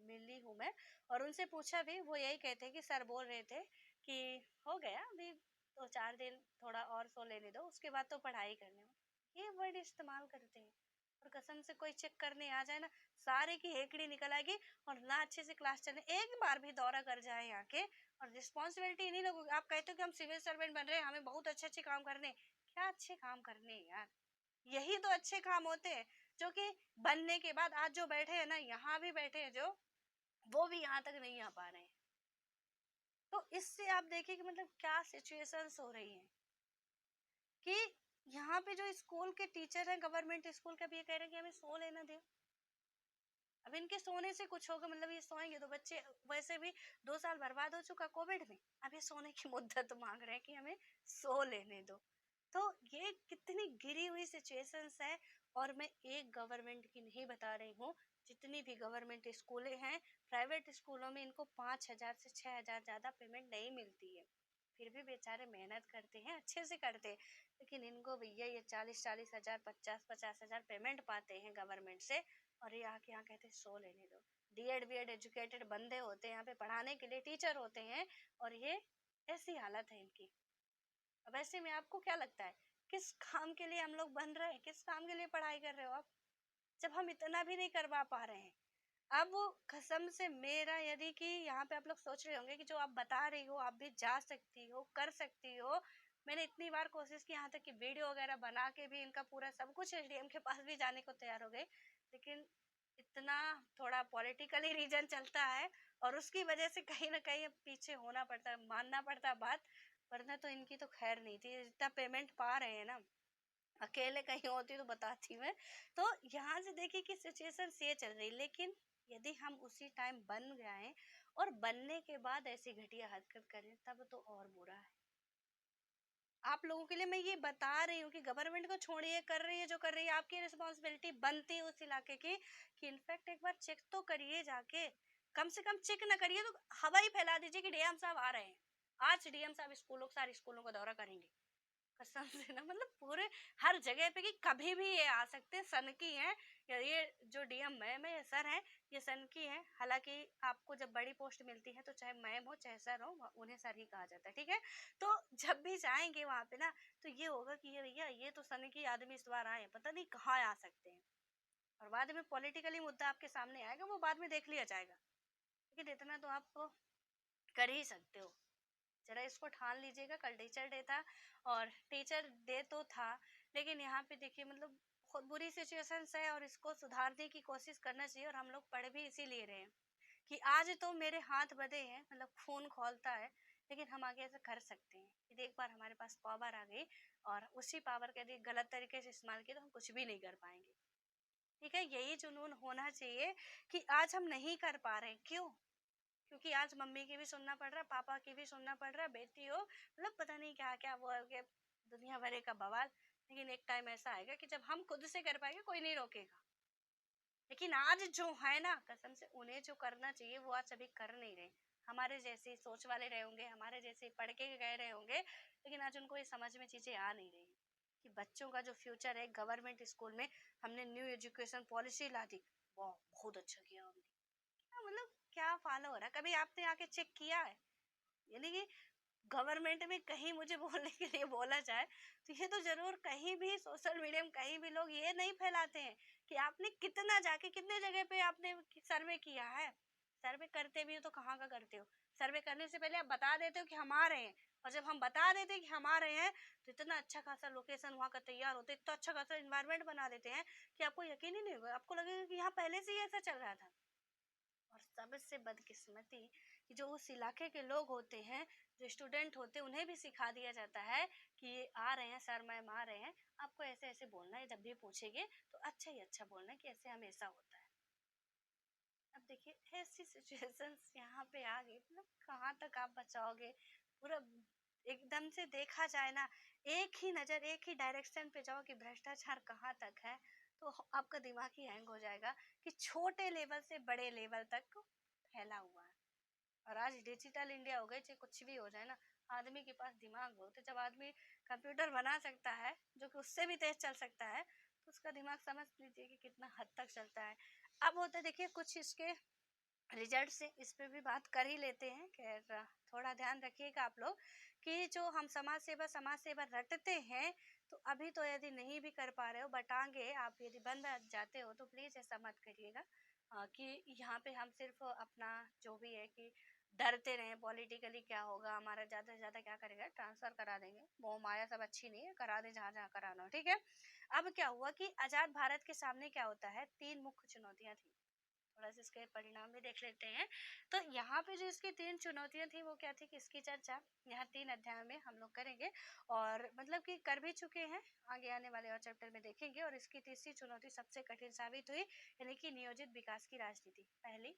मिली हूँ मैं, और उनसे पूछा भी, वो यही कहते हैं कि सर बोल रहे थे कि हो गया अभी 2-4 दिन, थोड़ा और सो लेने दो, उसके बाद तो पढ़ाई करने हो, ये वर्ड इस्तेमाल करते हैं। और कसम से कोई चेक करने आ जाए ना, सारे की हेकड़ी निकल आएगी, और ना अच्छे से क्लास चलने, एक बार भी दौरा कर जाए यहाँ के, और रिस्पॉन्सिबिलिटी नहीं लोगों की। आप कहते हो कि हम सिविल सर्वेंट बन रहे हैं, हमें बहुत अच्छे अच्छे काम करने, क्या अच्छे काम करने यार, यही तो अच्छे काम होते हैं जो कि बनने के बाद आज जो बैठे हैं ना, यहाँ भी बैठे हैं जो, वो भी यहाँ तक नहीं आ पा रहे हैं। तो इससे आप देखिए कि मतलब क्या सिचुएशंस हो रही हैं कि यहाँ पे जो स्कूल के टीचर हैं गवर्नमेंट स्कूल के, भी ये कह रहे हैं कि हमें सो लेना दे। अब इनके सोने से कुछ होगा, मतलब ये सोएंगे तो बच्चे, वैसे भी 2 साल बर्बाद हो चुका कोविड में, अब ये सोने की मुद्दत मांग रहे हैं कि हमें सो लेने दो। तो ये कितनी गिरी हुई सिचुएशंस है। और मैं एक गवर्नमेंट की नहीं बता रही हूँ, जितनी भी गवर्नमेंट स्कूलें हैं, प्राइवेट स्कूलों में इनको 5,000 से 6,000 ज्यादा पेमेंट नहीं मिलती है, फिर भी बेचारे मेहनत करते हैं, अच्छे से करते हैं। लेकिन इनको भैया ये 40-40 हजार, 50-50 हजार पेमेंट पाते हैं गवर्नमेंट से, और ये आके यहाँ कहते हैं सो लेने दो। डीएड बीएड एजुकेटेड बंदे होते हैं यहाँ पे पढ़ाने के लिए, टीचर होते हैं, और ये ऐसी हालत है इनकी। अब ऐसे में आपको क्या लगता है किस काम के लिए हम लोग बन रहे हैं, किस काम के लिए पढ़ाई कर रहे हो आप, जब हम इतना भी नहीं करवा पा रहे हैं। अब वो कसम से मेरा, यदि कि यहाँ पे आप लोग सोच रहे होंगे कि जो आप बता रही हो आप भी जा सकती हो, कर सकती हो। मैंने इतनी बार कोशिश की, यहाँ तक कि वीडियो वगैरह बना के भी इनका पूरा सब कुछ एसडीएम के पास भी जाने को तैयार हो गए, लेकिन इतना थोड़ा पॉलिटिकली रीजन चलता है और उसकी वजह से कहीं ना कहीं अब पीछे होना पड़ता है, मानना पड़ता है बात। वरना तो इनकी तो खैर नहीं थी, जितना पेमेंट पा रहे हैं ना, अकेले कहीं होती तो बताती मैं। तो यहाँ से देखिए कि सिचुएशन ये चल रही, लेकिन यदि हम उसी टाइम बन गए और बनने के बाद ऐसी घटिया हरकत करें तब तो और बुरा है। आप लोगों के लिए मैं ये बता रही हूँ कि गवर्नमेंट को छोड़िए, कर रही है जो कर रही है, आपकी रिस्पॉन्सिबिलिटी बनती है उस इलाके की कि इनफैक्ट एक बार चेक तो करिए जाके। कम से कम चेक ना करिए तो हवा ही फैला दीजिए कि डीएम साहब आ रहे हैं, आज डीएम साहब स्कूलों, सारे स्कूलों का दौरा करेंगे। कसम से ना, मतलब पूरे हर जगह पे कि कभी भी ये आ सकते हैं, सन की है, या ये जो डीएम मैम है, ये सर है, ये सन की है। हालांकि आपको जब बड़ी पोस्ट मिलती है तो चाहे मैम हो चाहे सर हो, उन्हें सर ही कहा जाता है, ठीक है। तो जब भी जाएंगे वहां पे ना, तो ये होगा कि ये भैया ये तो सन की आदमी इस बार आए, पता नहीं कहाँ आ सकते हैं। और बाद में पॉलिटिकली मुद्दा आपके सामने आएगा, वो बाद में देख लिया जाएगा, लेकिन इतना तो आप कर ही सकते हो। जरा इसको ठान लीजिएगा। कल टीचर डे था, और टीचर डे तो था, लेकिन यहाँ पे देखिए मतलब बहुत बुरी सिचुएशंस है और इसको सुधारने की कोशिश करना चाहिए। और हम लोग पढ़ भी इसीलिए रहे हैं कि आज तो मेरे हाथ बंधे हैं, मतलब खून खौलता है, लेकिन हम आगे ऐसा कर सकते हैं। यदि एक बार हमारे पास पावर आ गई और उसी पावर का यदि गलत तरीके से इस्तेमाल किया तो हम कुछ भी नहीं कर पाएंगे, ठीक है। यही जुनून होना चाहिए कि आज हम नहीं कर पा रहे, क्यों? क्योंकि आज मम्मी की भी सुनना पड़ रहा है, पापा की भी सुनना पड़ रहा है, बेटी हो, मतलब पता नहीं क्या क्या वो है, दुनिया भरे का बवाल। लेकिन एक टाइम ऐसा आएगा कि जब हम खुद से कर पाएंगे, कोई नहीं रोकेगा। लेकिन आज जो है ना, कसम से उन्हें जो करना चाहिए वो आज सभी कर नहीं रहे। हमारे जैसे सोच वाले रहे होंगे, हमारे जैसे पढ़ के गए रहे होंगे, लेकिन आज उनको ये समझ में चीजें आ नहीं रही कि बच्चों का जो फ्यूचर है, गवर्नमेंट स्कूल में हमने न्यू एजुकेशन पॉलिसी ला दी, वाह बहुत अच्छा किया हमने। मतलब क्या फॉलो हो रहा है, कभी आपने आके चेक किया है? यानी कि गवर्नमेंट में कहीं मुझे बोलने के लिए बोला जाए तो ये तो जरूर कहीं भी सोशल मीडिया में कहीं भी लोग ये नहीं फैलाते हैं कि आपने कितना जाके कितने जगह पे आपने सर्वे किया है। सर्वे करते भी हो तो कहाँ का करते हो? सर्वे करने से पहले आप बता देते हो कि हम आ रहे हैं, और जब हम बता देते हैं कि हम आ रहे हैं तो इतना अच्छा खासा लोकेशन वहाँ का तैयार होता है, इतना अच्छा खासा इन्वायरमेंट बना देते हैं कि आपको यकीन ही नहीं होगा, आपको लगेगा कि यहाँ पहले से ही ऐसा चल रहा था। और सबसे बदकिस्मती कि जो उस इलाके के लोग होते हैं, जो स्टूडेंट होते हैं, उन्हें भी सिखा दिया जाता है कि ये आ रहे हैं सर मैम आ रहे हैं, आपको ऐसे ऐसे बोलना है, जब भी पूछेंगे तो अच्छा ही अच्छा बोलना है कि ऐसे हमेशा होता है। अब देखिए ऐसी सिचुएशंस यहाँ पे आ गई, मतलब कहाँ तक आप बचाओगे पूरा। एकदम से देखा जाए ना, एक ही नजर एक ही डायरेक्शन पे जाओ कि भ्रष्टाचार कहाँ तक है, तो आपका दिमाग ही हैंग हो जाएगा कि छोटे लेवल से बड़े लेवल तक फैला हुआ है। और आज डिजिटल इंडिया हो गई, चाहे कुछ भी हो जाए ना, आदमी के पास दिमाग बहुत है। जब आदमी कंप्यूटर बना सकता है जो कि उससे भी तेज चल सकता है, तो उसका दिमाग समझ लीजिए कि कितना हद तक चलता है। अब होता है देखिए कुछ इसके रिजल्ट से, इस पे भी बात कर ही लेते हैं। खैर थोड़ा ध्यान रखिएगा आप लोग कि जो हम समाज सेवा रटते हैं, तो अभी तो यदि नहीं भी कर पा रहे हो, बट आगे आप यदि बन जाते हो तो प्लीज ऐसा मत करिएगा कि यहाँ पे हम सिर्फ अपना जो भी है कि डरते रहे पॉलिटिकली क्या होगा, हमारा ज्यादा से ज्यादा क्या करेगा, ट्रांसफर करा देंगे, मोह माया सब अच्छी नहीं है, करा दे जहाँ जहाँ कराना हो, ठीक है। अब क्या हुआ कि आजाद भारत के सामने क्या होता है, तीन मुख्य चुनौतियां थी। थोड़ा सा इसके परिणाम भी देख लेते हैं। तो यहाँ पे जो इसकी तीन चुनौतियां थी वो क्या थी, कि इसकी चर्चा यहाँ 3 अध्याय में हम लोग करेंगे, और मतलब कि कर भी चुके हैं, आगे आने वाले और चैप्टर में देखेंगे। और इसकी तीसरी चुनौती सबसे कठिन साबित हुई, यानी कि नियोजित विकास की राजनीति। पहली,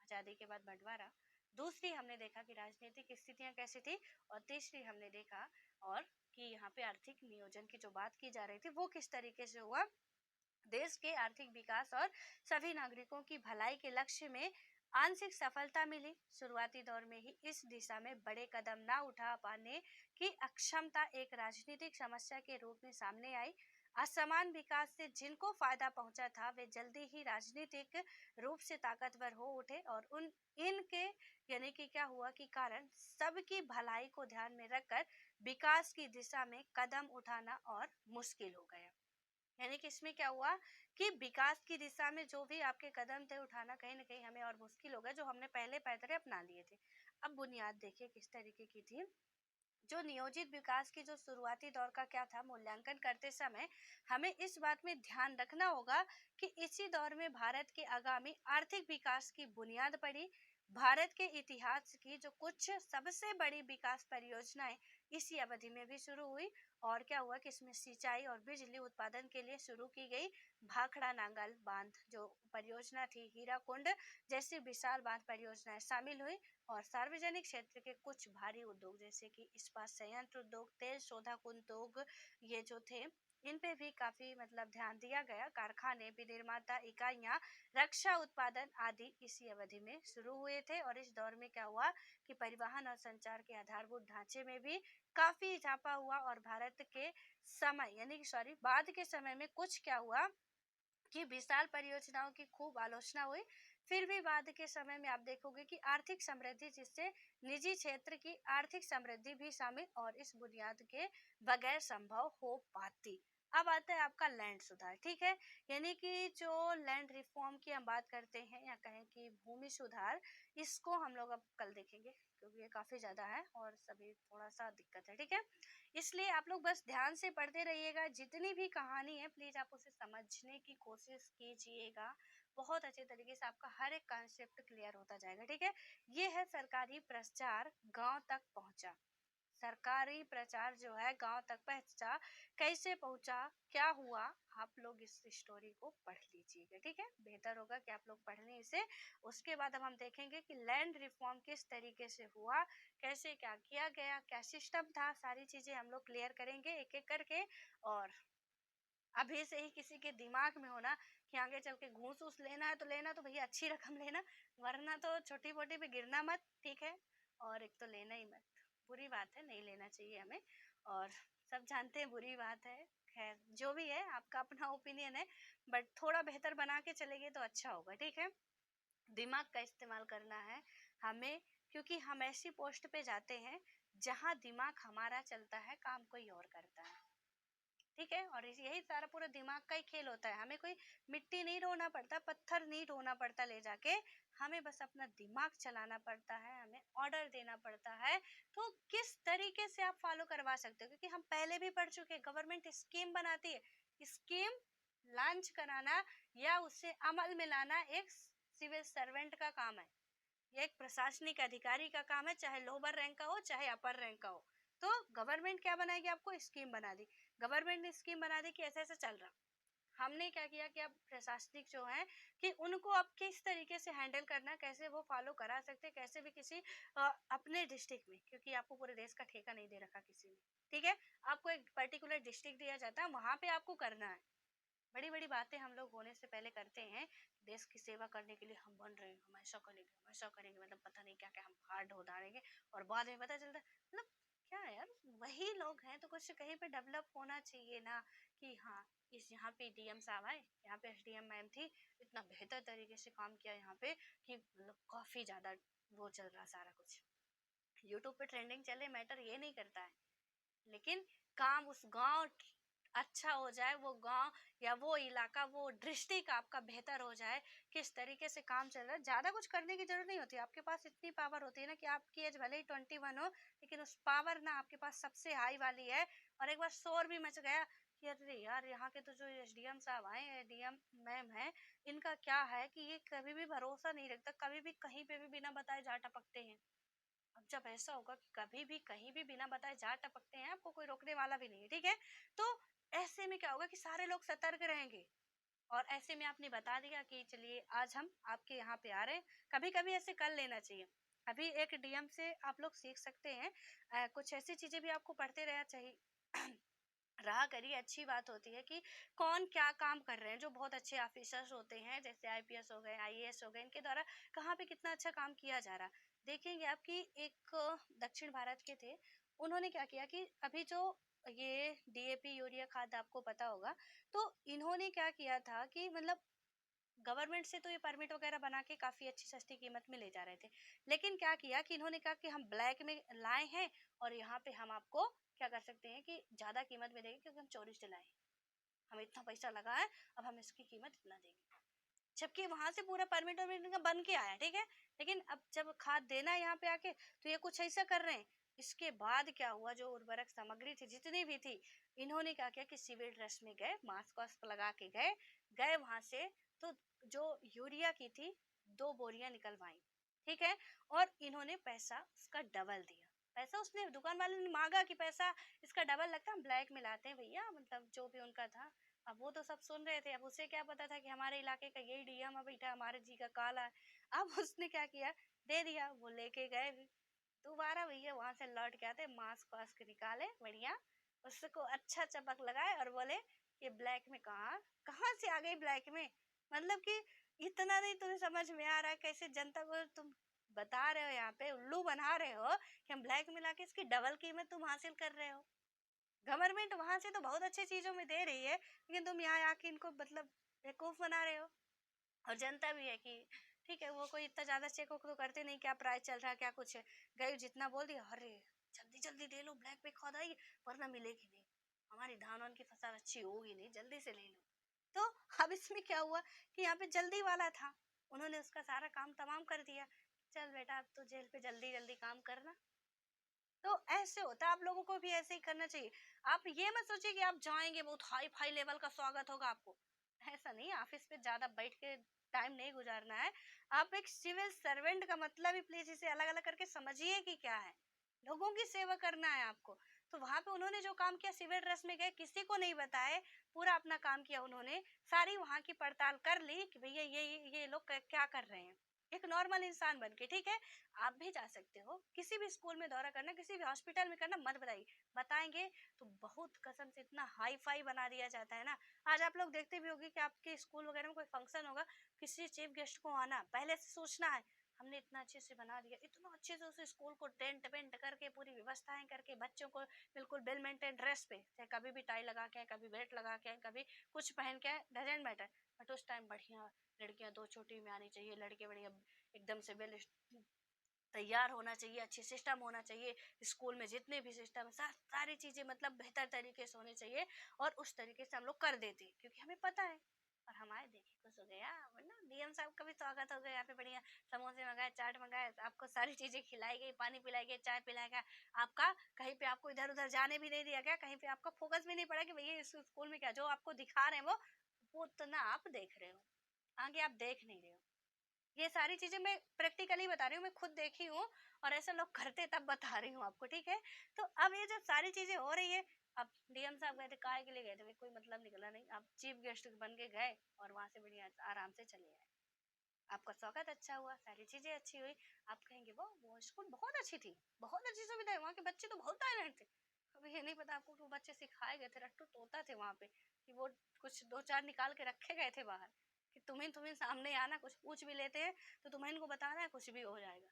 आजादी के बाद बंटवारा। दूसरी, हमने देखा कि राजनीतिक स्थितियां कैसी थी। और तीसरी, हमने देखा और कि यहाँ पे आर्थिक नियोजन की जो बात की जा रही थी वो किस तरीके से हुआ। देश के आर्थिक विकास और सभी नागरिकों की भलाई के लक्ष्य में आंशिक सफलता मिली। शुरुआती दौर में ही इस दिशा में बड़े कदम न उठा पाने की अक्षमता एक राजनीतिक समस्या के रूप में सामने आई। असमान विकास से जिनको फायदा पहुंचा था वे जल्दी ही राजनीतिक रूप से ताकतवर हो उठे, और उन इनके यानी कि क्या हुआ कि कारण सबकी भलाई को ध्यान में रखकर विकास की दिशा में कदम उठाना और मुश्किल हो गया। यानी कि इसमें क्या हुआ कि विकास की दिशा में जो भी आपके कदम थे उठाना कहीं ना कहीं हमें और मुश्किल हो गया, जो हमने पहले पैतरे अपना लिए थे। अब बुनियाद देखिए किस तरीके की थी। जो नियोजित विकास की जो शुरुआती दौर का क्या था, मूल्यांकन करते समय हमें इस बात में ध्यान रखना होगा कि इसी दौर में भारत के आगामी आर्थिक विकास की बुनियाद पड़ी। भारत के इतिहास की जो कुछ सबसे बड़ी विकास परियोजनाएं इसी अवधि में भी शुरू हुई। और क्या हुआ कि इसमें सिंचाई और बिजली उत्पादन के लिए शुरू की गई भाखड़ा नांगल बांध जो परियोजना थी, हीराकुंड जैसी विशाल बांध परियोजनाएं शामिल हुई। और सार्वजनिक क्षेत्र के कुछ भारी उद्योग जैसे कि इस्पात संयंत्र उद्योग, तेल शोधक उद्योग, ये जो थे इन पे भी काफी ध्यान दिया गया। कारखाने, विनिर्माता इकाइयां, रक्षा उत्पादन आदि इसी अवधि में शुरू हुए थे। और इस दौर में क्या हुआ कि परिवहन और संचार के आधारभूत ढांचे में भी काफी इजाफा हुआ। और भारत के समय यानी कि बाद के समय में कुछ क्या हुआ कि विशाल परियोजनाओं की खूब आलोचना हुई। फिर भी बाद के समय में आप देखोगे कि आर्थिक समृद्धि, जिससे निजी क्षेत्र की आर्थिक समृद्धि भी शामिल और इस बुनियाद के बगैर संभव हो पाती। अब आता है आपका लैंड सुधार, ठीक है। यानी कि जो लैंड रिफॉर्म की हम बात करते हैं या कहें कि भूमि सुधार, इसको हम लोग अब कल देखेंगे क्योंकि ये काफी ज्यादा है और सभी थोड़ा सा दिक्कत है, ठीक है। इसलिए आप लोग बस ध्यान से पढ़ते रहिएगा, जितनी भी कहानी है प्लीज आप उसे समझने की कोशिश कीजिएगा। बहुत अच्छे तरीके से आपका हर एक कॉन्सेप्ट क्लियर होता जाएगा, ठीक है। ये है सरकारी प्रचार गांव तक पहुंचा। सरकारी प्रचार जो है गांव तक पहुंचा, कैसे पहुंचा, क्या हुआ, आप लोग इस स्टोरी को पढ़ लीजिएगा, ठीक है। बेहतर होगा कि आप लोग पढ़ लें इसे। उसके बाद अब हम देखेंगे कि लैंड रिफॉर्म किस तरीके से हुआ, कैसे क्या किया गया, क्या सिस्टम था, सारी चीजें हम लोग क्लियर करेंगे एक एक करके। और अभी से ही किसी के दिमाग में होना कि आगे चल के घूस उस लेना है तो लेना तो भैया अच्छी रकम लेना, वरना तो छोटी मोटी पे गिरना मत, ठीक है। और एक तो लेना ही मत, बुरी बात है, नहीं लेना चाहिए हमें। और सब जानते हैं बुरी बात है। खैर जो भी है आपका अपना ओपिनियन है, बट थोड़ा बेहतर बना के चलेंगे तो अच्छा होगा, ठीक है। दिमाग का इस्तेमाल करना है हमें, क्योंकि हम ऐसी पोस्ट पे जाते हैं जहां दिमाग हमारा चलता है, काम कोई और करता है, ठीक है। और यही सारा पूरा दिमाग का ही खेल होता है। हमें कोई मिट्टी नहीं ढोना पड़ता, पत्थर नहीं ढोना पड़ता ले जाके, हमें बस अपना दिमाग चलाना पड़ता है, हमें ऑर्डर देना पड़ता है। तो किस तरीके से आप फॉलो करवा सकते हो, क्योंकि हम पहले भी पढ़ चुके हैं, गवर्नमेंट स्कीम बनाती है, स्कीम लॉन्च कराना या उसे अमल में लाना एक सिविल सर्वेंट का काम है, ये एक प्रशासनिक अधिकारी का काम है, चाहे लोअर रैंक का हो चाहे अपर रैंक का हो। तो गवर्नमेंट क्या बनाएगी, आपको स्कीम बना दी, गवर्नमेंट ने स्कीम बना दी कि ऐसा ऐसा चल रहा। हमने क्या किया कि अब प्रशासनिक जो है कि उनको अब किस तरीके से हैंडल करना, कैसे वो फॉलो करा सकते, कैसे भी किसी अपने डिस्ट्रिक्ट में, क्योंकि आपको पूरे देश का ठेका नहीं दे रखा किसी ने, ठीक है। आपको एक पर्टिकुलर डिस्ट्रिक्ट दिया जाता है, वहां पे आपको करना है। बड़ी बड़ी बातें हम लोग होने से पहले करते हैं, देश की सेवा करने के लिए हम बन रहे हैं, हम ऐसा करेंगे, हम ऐसा करेंगे, पता नहीं क्या क्या हम हाथ धो डालेंगे। और बाद में पता चलता है क्या है यार, वही लोग हैं, तो कुछ कहीं पे डेवलप होना चाहिए ना। कि हाँ, इस यहाँ पे डीएम साहब आए, यहाँ पे एसडीएम मैम थी, इतना बेहतर तरीके से काम किया यहाँ पे कि काफी ज्यादा वो चल रहा सारा कुछ। यूट्यूब पे ट्रेंडिंग चले मैटर ये नहीं करता है, लेकिन काम उस गांव अच्छा हो जाए, वो गांव या वो इलाका, वो डिस्ट्रिक्ट आपका बेहतर हो जाए, किस तरीके से काम चल रहा है। ज्यादा कुछ करने की जरूरत नहीं होती, आपके पास इतनी पावर होती है ना कि आपकी एज भले ही 21 हो, लेकिन उस पावर ना आपके पास सबसे हाई वाली है। और एक बार शोर भी मच गया कि अरे यार, यहाँ के तो जो एसडीएम साहब आए हैं, डीएम मैम है, इनका क्या है कि ये कभी भी भरोसा नहीं रखता, कभी भी कहीं पे भी बिना बताए जा टपकते हैं। अब जब ऐसा होगा कि कभी भी कहीं भी बिना बताए जा टपकते हैं, आपको कोई रोकने वाला भी नहीं है, ठीक है। तो ऐसे में क्या होगा कि सारे लोग सतर्क रहेंगे। और ऐसे में आपने बता दिया कि चलिए आज हम आपके यहाँ पे आ रहे हैं, कभी कभी ऐसे कर लेना चाहिए। अभी एक डीएम से आप लोग सीख सकते हैं, कुछ ऐसी चीजें भी आपको पढ़ते रहना चाहिए। रहा करिए, अच्छी बात होती है कि कौन क्या काम कर रहे हैं, जो बहुत अच्छे ऑफिसर्स होते हैं जैसे आईपीएस हो गए, आईएएस हो गए, इनके द्वारा कहाँ पे कितना अच्छा काम किया जा रहा। देखेंगे आपकी एक दक्षिण भारत के थे, उन्होंने क्या किया कि अभी जो ये डीएपी यूरिया खाद आपको पता होगा, तो इन्होंने क्या किया था कि गवर्नमेंट से तो ये परमिट वगैरह बना के काफी अच्छी सस्ती कीमत में ले जा रहे थे। लेकिन क्या किया कि इन्होंने कहा कि हम ब्लैक में लाए हैं और यहाँ पे हम आपको क्या कर सकते हैं कि ज्यादा कीमत में देंगे क्योंकि हम चोरी से लाए, हमें इतना पैसा लगा है, अब हम इसकी कीमत इतना देंगे, जबकि वहां से पूरा परमिट वर्मिट इनका बन के आया, ठीक है। लेकिन अब जब खाद देना है यहाँ पे आके तो ये कुछ ऐसा कर रहे हैं। इसके बाद क्या हुआ, जो उर्वरक सामग्री थी जितनी भी थी, इन्होंने क्या किया कि सिविल ड्रेस में गए, मास्क वास्क लगा के गए गए वहां से, तो जो यूरिया की थी 2 बोरियां निकलवाई, ठीक है। और इन्होंने पैसा उसका डबल दिया, पैसा उसने दुकान वाले ने मांगा कि पैसा इसका डबल लगता है, हम ब्लैक में लाते हैं भैया, मतलब जो भी उनका था। अब वो तो सब सुन रहे थे, अब उसे क्या पता था कि हमारे इलाके का यही डीएम है बैठा, हमारे जी का काला है। अब उसने क्या किया, दे दिया, वो लेके गए भी। दोबारा भैया वहां से लौट के आते, मास्क वास्क निकाले बढ़िया, उसको अच्छा चपक लगाए और बोले ये ब्लैक में कहाँ कहाँ से आ गई ब्लैक में, मतलब कि इतना नहीं तुम्हें समझ में आ रहा है कैसे जनता को तुम बता रहे हो, यहाँ पे उल्लू बना रहे हो कि हम ब्लैक में लाके इसकी डबल कीमत तुम हासिल कर रहे हो। गवर्नमेंट वहां से तो बहुत अच्छी चीजों में दे रही है, लेकिन तुम यहाँ आके इनको मतलब बेवकूफ बना रहे हो। और जनता भी है कि ठीक है, वो कोई इतना ज्यादा चेक तो करते नहीं क्या प्राइस चल रहा है क्या कुछ है, गए जितना बोल दिया, अरे जल्दी जल्दी ले लो, ब्लैक पे खोद आएगी वरना मिलेगी नहीं, हमारी धान वान की फसल अच्छी होगी नहीं, जल्दी से ले लो। तो अब इसमें क्या हुआ कि यहाँ पे जल्दी वाला था, उन्होंने उसका सारा काम तमाम कर दिया, चल बेटा अब तो जेल पे जल्दी जल्दी काम करना। तो ऐसे होता है, आप लोगों को भी ऐसे ही करना चाहिए। आप ये मत सोचिए कि आप जाएंगे बहुत हाई फाई लेवल का स्वागत होगा आपको, ऐसा नहीं, ऑफिस पे ज्यादा बैठ के टाइम नहीं गुजारना है। आप एक सिविल सर्वेंट का मतलब ही प्लीज इसे अलग अलग करके समझिए कि क्या है, लोगों की सेवा करना है आपको। तो वहां पे उन्होंने जो काम किया, सिविल ड्रेस में गए, किसी को नहीं बताए, पूरा अपना काम किया उन्होंने, सारी वहां की पड़ताल कर ली कि भैया ये लोग क्या कर रहे हैं, एक नॉर्मल इंसान बन के, ठीक है। आप भी जा सकते हो किसी भी स्कूल में दौरा करना, किसी भी हॉस्पिटल में करना, मत बताइए, बताएंगे तो बहुत कसम से इतना हाई फाई बना दिया जाता है ना। आज आप लोग देखते भी होंगे कि आपके स्कूल वगैरह में कोई फंक्शन होगा, किसी चीफ गेस्ट को आना, पहले से सोचना है, हमने इतना अच्छे से बना दिया, इतना अच्छे से उस स्कूल को टेंट वेंट करके पूरी व्यवस्थाएं करके बच्चों को बिल्कुल वेल मेंटेन ड्रेस पे, चाहे कभी भी टाई लगा के, कभी बेल्ट लगा के, कभी कुछ पहन के, डजेंट मैटर, बट उस टाइम बढ़िया लड़कियां 2 चोटी में आनी चाहिए, लड़के बढ़िया एकदम से वेल तैयार होना चाहिए, अच्छी सिस्टम होना चाहिए, स्कूल में जितने भी सिस्टम है सारी चीजें मतलब बेहतर तरीके से होनी चाहिए। और उस तरीके से हम लोग कर देते हैं क्योंकि हमें पता है। और हमारे देखिए खुश हो गया, वरना डीएम साहब का भी स्वागत हो गया, यहाँ पे बढ़िया समोसे मंगाए, चाट मंगाए, आपको सारी चीजें खिलाई गई, पानी पिलाई गई, चाय पिलाया गया, आपका कहीं पे आपको इधर उधर जाने भी नहीं दिया गया, कहीं पे आपका फोकस भी नहीं पड़ा कि भैया इस स्कूल में क्या, जो आपको दिखा रहे हैं वो तो ना आप देख रहे हो, आगे आप देख नहीं रहे हो। ये सारी चीजें मैं प्रैक्टिकली बता रही हूँ, मैं खुद देखी हूँ, और ऐसा लोग करते तब बता रही हूँ आपको, ठीक है। तो अब ये जब सारी चीजें हो रही है, अब डीएम साहब गए थे, काहे के लिए गए थे भाई, कोई मतलब निकला नहीं, आप चीफ गेस्ट बन के गए और वहां से बढ़िया आराम से चले आए, आपका स्वागत अच्छा हुआ, सारी चीजें अच्छी हुई। आप कहेंगे वो स्कूल बहुत अच्छी थी, बहुत अच्छी सुविधा है, वहाँ के बच्चे तो बहुत टैलेंट थे। अभी ये नहीं पता आपको कि वो बच्चे सिखाए गए थे, रट्टू तोता थे वहां पे, कि वो कुछ 2 4 निकाल के रखे गए थे बाहर, कि तुम्हें सामने आना, कुछ पूछ भी लेते हैं तो तुम्हें इनको बताना है, कुछ भी हो जाएगा।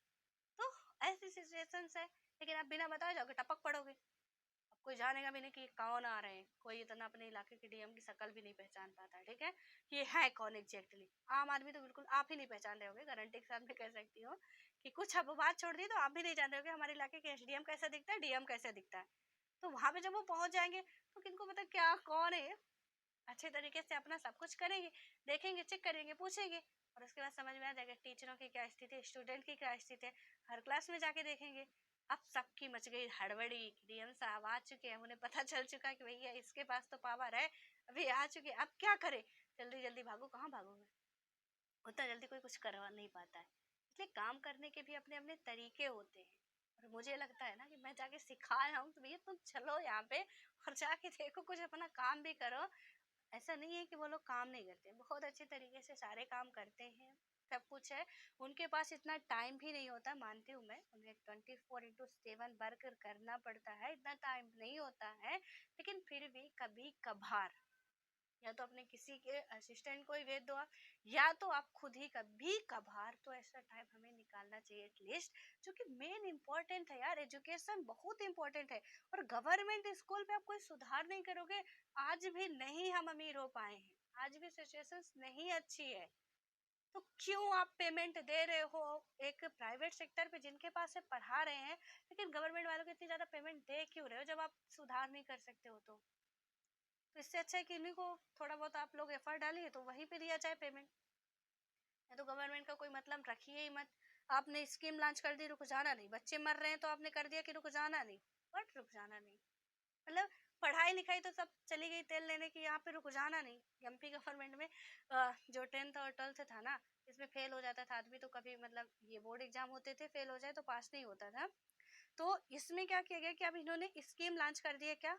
तो ऐसी सिचुएशन है, लेकिन आप बिना बताए जाओगे टपक पड़ोगे, अब कोई जानेगा भी नहीं कि कौन आ रहे हैं, कोई इतना अपने इलाके के डीएम की शक्ल भी नहीं पहचान पाता है, ठीक है, कि ये है कौन एग्जैक्टली। आम आदमी तो बिल्कुल आप ही नहीं पहचान रहे होगे, गारंटी के साथ मैं कह सकती हूँ कि कुछ अब बात छोड़ दी तो आप भी नहीं जान रहे होगे हमारे इलाके के एसडीएम कैसा दिखता है, डीएम कैसा दिखता है। तो वहां पे जब वो पहुंच जाएंगे तो किनको पता क्या कौन है, अच्छे तरीके से अपना सब कुछ करेंगे, देखेंगे, चेक करेंगे, पूछेंगे, और उसके बाद समझ में आ जाएगा टीचरों की क्या स्थिति है, स्टूडेंट की क्या स्थिति है, हर क्लास में जाके देखेंगे। अब सबकी मच गई हड़बड़ी, डीएम साहब आ चुके हैं, उन्हें पता चल चुका है कि भैया इसके पास तो पावर है, अभी आ चुके, अब क्या करे, जल्दी जल्दी भागो, कहाँ भागोगे, उतना जल्दी कोई कुछ करवा नहीं पाता है। इसलिए काम करने के भी अपने अपने तरीके होते हैं, और मुझे लगता है ना कि मैं जाके सिखा आऊँ तो भैया तुम चलो यहाँ पे और जाके देखो, कुछ अपना काम भी करो। ऐसा नहीं है कि वो लोग काम नहीं करते, बहुत अच्छे तरीके से सारे काम करते हैं, सब कुछ है। उनके पास इतना टाइम भी नहीं होता, मानती हूँ मैं, उन्हें 24/7 वर्क करना पड़ता है, इतना टाइम नहीं होता है, लेकिन फिर भी कभी कभार या तो अपने किसी के असिस्टेंट को ही भेज दो आप, या तो आप खुद ही कभी कभार तो ऐसा टाइम हमें निकालना चाहिए एटलीस्ट, जो कि मेन इंपॉर्टेंट है यार, एजुकेशन बहुत इंपॉर्टेंट है। और गवर्नमेंट स्कूल पे आप कोई सुधार नहीं करोगे, आज भी नहीं हम अमीर हो पाए हैं, आज भी सिचुएशंस नहीं अच्छी है, तो क्यों आप पेमेंट दे रहे हो एक प्राइवेट सेक्टर पे जिनके पास से पढ़ा रहे हैं, लेकिन गवर्नमेंट वालों को इतनी ज्यादा पेमेंट दे क्यों रहे हो जब आप सुधार नहीं कर सकते हो? तो इससे अच्छा है कि इन्हीं को थोड़ा बहुत आप लोग एफर्ट डालिए तो वहीं पे दिया जाए पेमेंट। या तो गवर्नमेंट का कोई मतलब रखिए ही मत। आपने स्कीम लॉन्च कर दी, रुक जाना नहीं, बच्चे मर रहे हैं तो आपने कर दिया कि रुक जाना नहीं, बट रुक जाना नहीं, मतलब पढ़ाई लिखाई तो सब चली गई तेल लेने की, यहाँ पे रुक जाना नहीं। एमपी गवर्नमेंट में जो 10th और 12th था ना, इसमें फेल हो जाता था आदमी तो कभी, मतलब ये बोर्ड एग्जाम होते थे, फेल हो जाए तो पास नहीं होता था। तो इसमें क्या किया गया कि अब इन्होंने स्कीम लॉन्च कर दी है, क्या?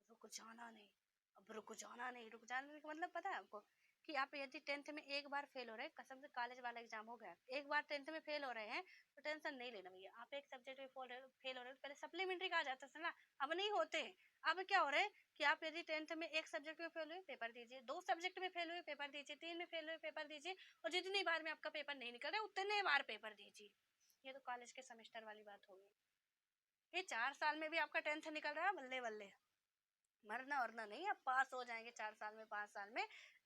रुक जाना नहीं। अब रुक जाना नहीं, रुक जाना नहीं का मतलब पता है आपको? कि आप यदि 10th में एक बार फेल हो रहे हैं, कसम से कॉलेज वाला एग्जाम हो गया, एक बार 10th में फेल हो रहे हैं तो टेंशन नहीं लेना भैया। आप एक सब्जेक्ट में फेल हो रहे हो, पहले सप्लीमेंट्री का आ जाता था ना, अब नहीं होते हैं। अब क्या हो रहा है कि आप यदि 10th में एक सब्जेक्ट में फेल हुए, पेपर दीजिए, 2 सब्जेक्ट में फेल हुए, पेपर दीजिए, 3 में फेल हुए, पेपर दीजिए, और जितनी बार में आपका पेपर नहीं निकल रहा है उतने बार पेपर दीजिए। ये तो कॉलेज के सेमेस्टर वाली बात होगी। ये 4 साल में भी आपका 10th निकल रहा है, बल्ले बल्ले, मरना वरना नहीं, आप पास हो जाएंगे 4 साल में, 5 साल में।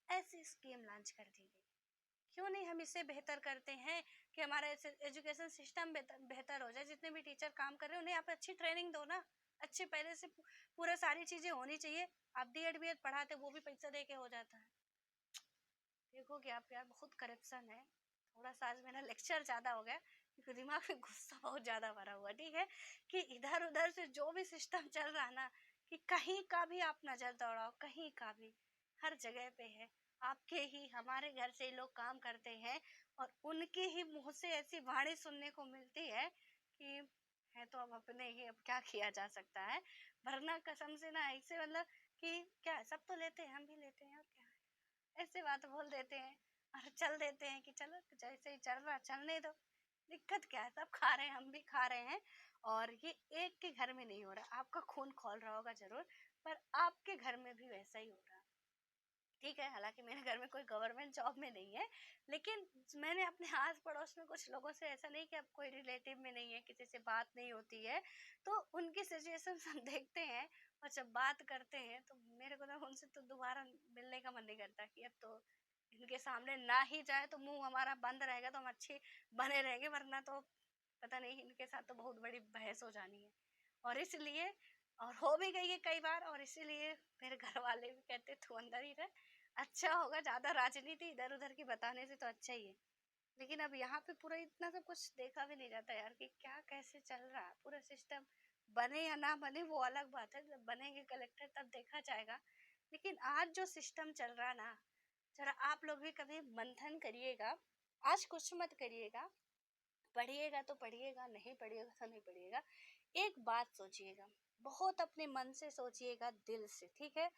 ऐसी स्कीम लॉन्च कर दी गई। क्यों नहीं हम इससे बेहतर करते हैं कि हमारा एजुकेशन सिस्टम बेहतर हो जाए? जितने भी टीचर काम कर रहे हैं उन्हें आप अच्छी ट्रेनिंग दो ना, अच्छे पहले से पूरा सारी चीजें होनी चाहिए। आप बीएड पढ़ाते वो भी पैसा दे के हो जाता है। देखो कि आप यार बहुत करप्शन है। थोड़ा सा आज मेरा लेक्चर ज्यादा हो गया क्योंकि दिमाग में गुस्सा बहुत ज्यादा भरा हुआ, ठीक है? कि इधर उधर से जो भी सिस्टम चल रहा है ना, कि कहीं का भी आप नजर दौड़ाओ, कहीं का भी, हर जगह पे है। आपके ही हमारे घर से ही लोग काम करते हैं और उनके ही मुंह से ऐसी वाणी सुनने को मिलती है कि है तो अब अपने ही, अब क्या किया जा सकता है? वरना कसम से ना ऐसे, मतलब कि क्या है, सब तो लेते हैं, हम भी लेते हैं, और क्या है? ऐसे बात बोल देते हैं और चल देते हैं कि चलो जैसे ही चल रहा चलने दो। दिक्कत क्या है, सब खा रहे हैं, हम भी खा रहे हैं। और ये एक के घर में नहीं हो रहा, आपका खून खोल रहा होगा जरूर, पर आपके घर में भी वैसा ही हो रहा है। ठीक है, हालांकि मेरे घर में कोई गवर्नमेंट जॉब में नहीं है, लेकिन मैंने अपने आस पड़ोस में कुछ लोगों से, ऐसा नहीं कि अब कोई रिलेटिव में नहीं है, किसी से बात नहीं होती है, तो उनकी सिचुएशन हम देखते हैं और जब बात करते हैं तो मेरे को तो उनसे तो दोबारा मिलने का मन नहीं करता कि अब तो इनके सामने ना ही जाए तो मुंह हमारा बंद रहेगा तो हम अच्छे बने रहेंगे, वरना तो पता नहीं, इनके साथ तो बहुत बड़ी बहस हो जानी है। और इसलिए, और हो भी गई है कई बार, और इसीलिए मेरे घर वाले भी कहते तू अंदर ही रह, अच्छा होगा, ज्यादा राजनीति इधर उधर की बताने से तो अच्छा ही है। लेकिन अब यहाँ पे पूरा इतना सब कुछ देखा भी नहीं जाता यार कि क्या कैसे चल रहा है पूरा सिस्टम। बने या ना बने वो अलग बात है, जब बनेंगे कलेक्टर तब देखा जाएगा। लेकिन आज जो सिस्टम चल रहा ना, जरा आप लोग भी कभी मंथन करिएगा। आज कुछ मत करिएगा, पढ़िएगा तो पढ़िएगा, नहीं पढ़िएगा तो नहीं पढ़िएगा। एक बात सोचिएगा, बहुत अपने मन से सोचिएगा, दिल से, ठीक है?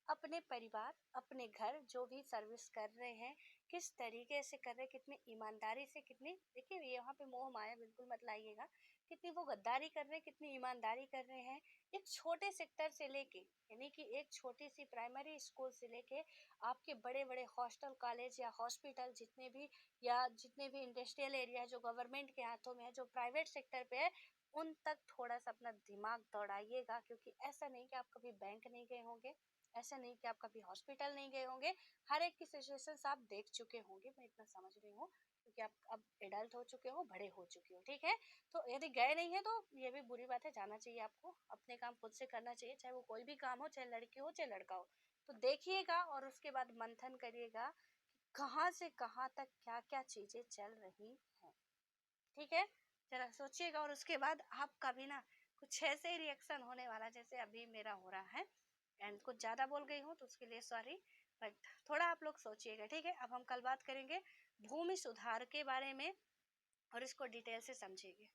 अपने परिवार, अपने घर जो भी सर्विस कर रहे हैं, किस तरीके से कर रहे हैं, कितनी ईमानदारी से, कितनी, देखिए यहाँ पे मोह माया बिल्कुल मत लाइएगा, कितनी वो गद्दारी कर रहे हैं, कितनी ईमानदारी कर रहे हैं। एक छोटे सेक्टर से लेके, यानी कि एक छोटी सी प्राइमरी स्कूल से लेके आपके बड़े बड़े हॉस्टल, कॉलेज या हॉस्पिटल जितने भी, या जितने भी इंडस्ट्रियल एरिया जो गवर्नमेंट के हाथों में है, जो प्राइवेट सेक्टर पे है, उन तक थोड़ा सा अपना दिमाग दौड़ाइएगा। क्योंकि ऐसा नहीं कि आप कभी बैंक नहीं गए होंगे, ऐसा नहीं कि आप कभी हॉस्पिटल नहीं गए होंगे, हर एक की सिचुएशन आप देख चुके होंगे, मैं इतना समझ रही हूँ, क्योंकि आप अब एडल्ट हो चुके हो, बड़े हो चुके हो, ठीक है? तो यदि गए नहीं है तो ये भी बुरी बात है, जाना चाहिए आपको, अपने काम खुद से करना चाहिए, चाहे वो कोई भी काम हो, चाहे लड़की हो चाहे लड़का हो। तो देखिएगा और उसके बाद मंथन करिएगा कहाँ से कहाँ तक क्या क्या चीजें चल रही हैं, ठीक है? जरा सोचिएगा और उसके बाद आपका भी ना कुछ ऐसे ही रिएक्शन होने वाला जैसे अभी मेरा हो रहा है। एंड कुछ ज्यादा बोल गई हूँ तो उसके लिए सॉरी, बट थोड़ा आप लोग सोचिएगा, ठीक है? अब हम कल बात करेंगे भूमि सुधार के बारे में और इसको डिटेल से समझेंगे।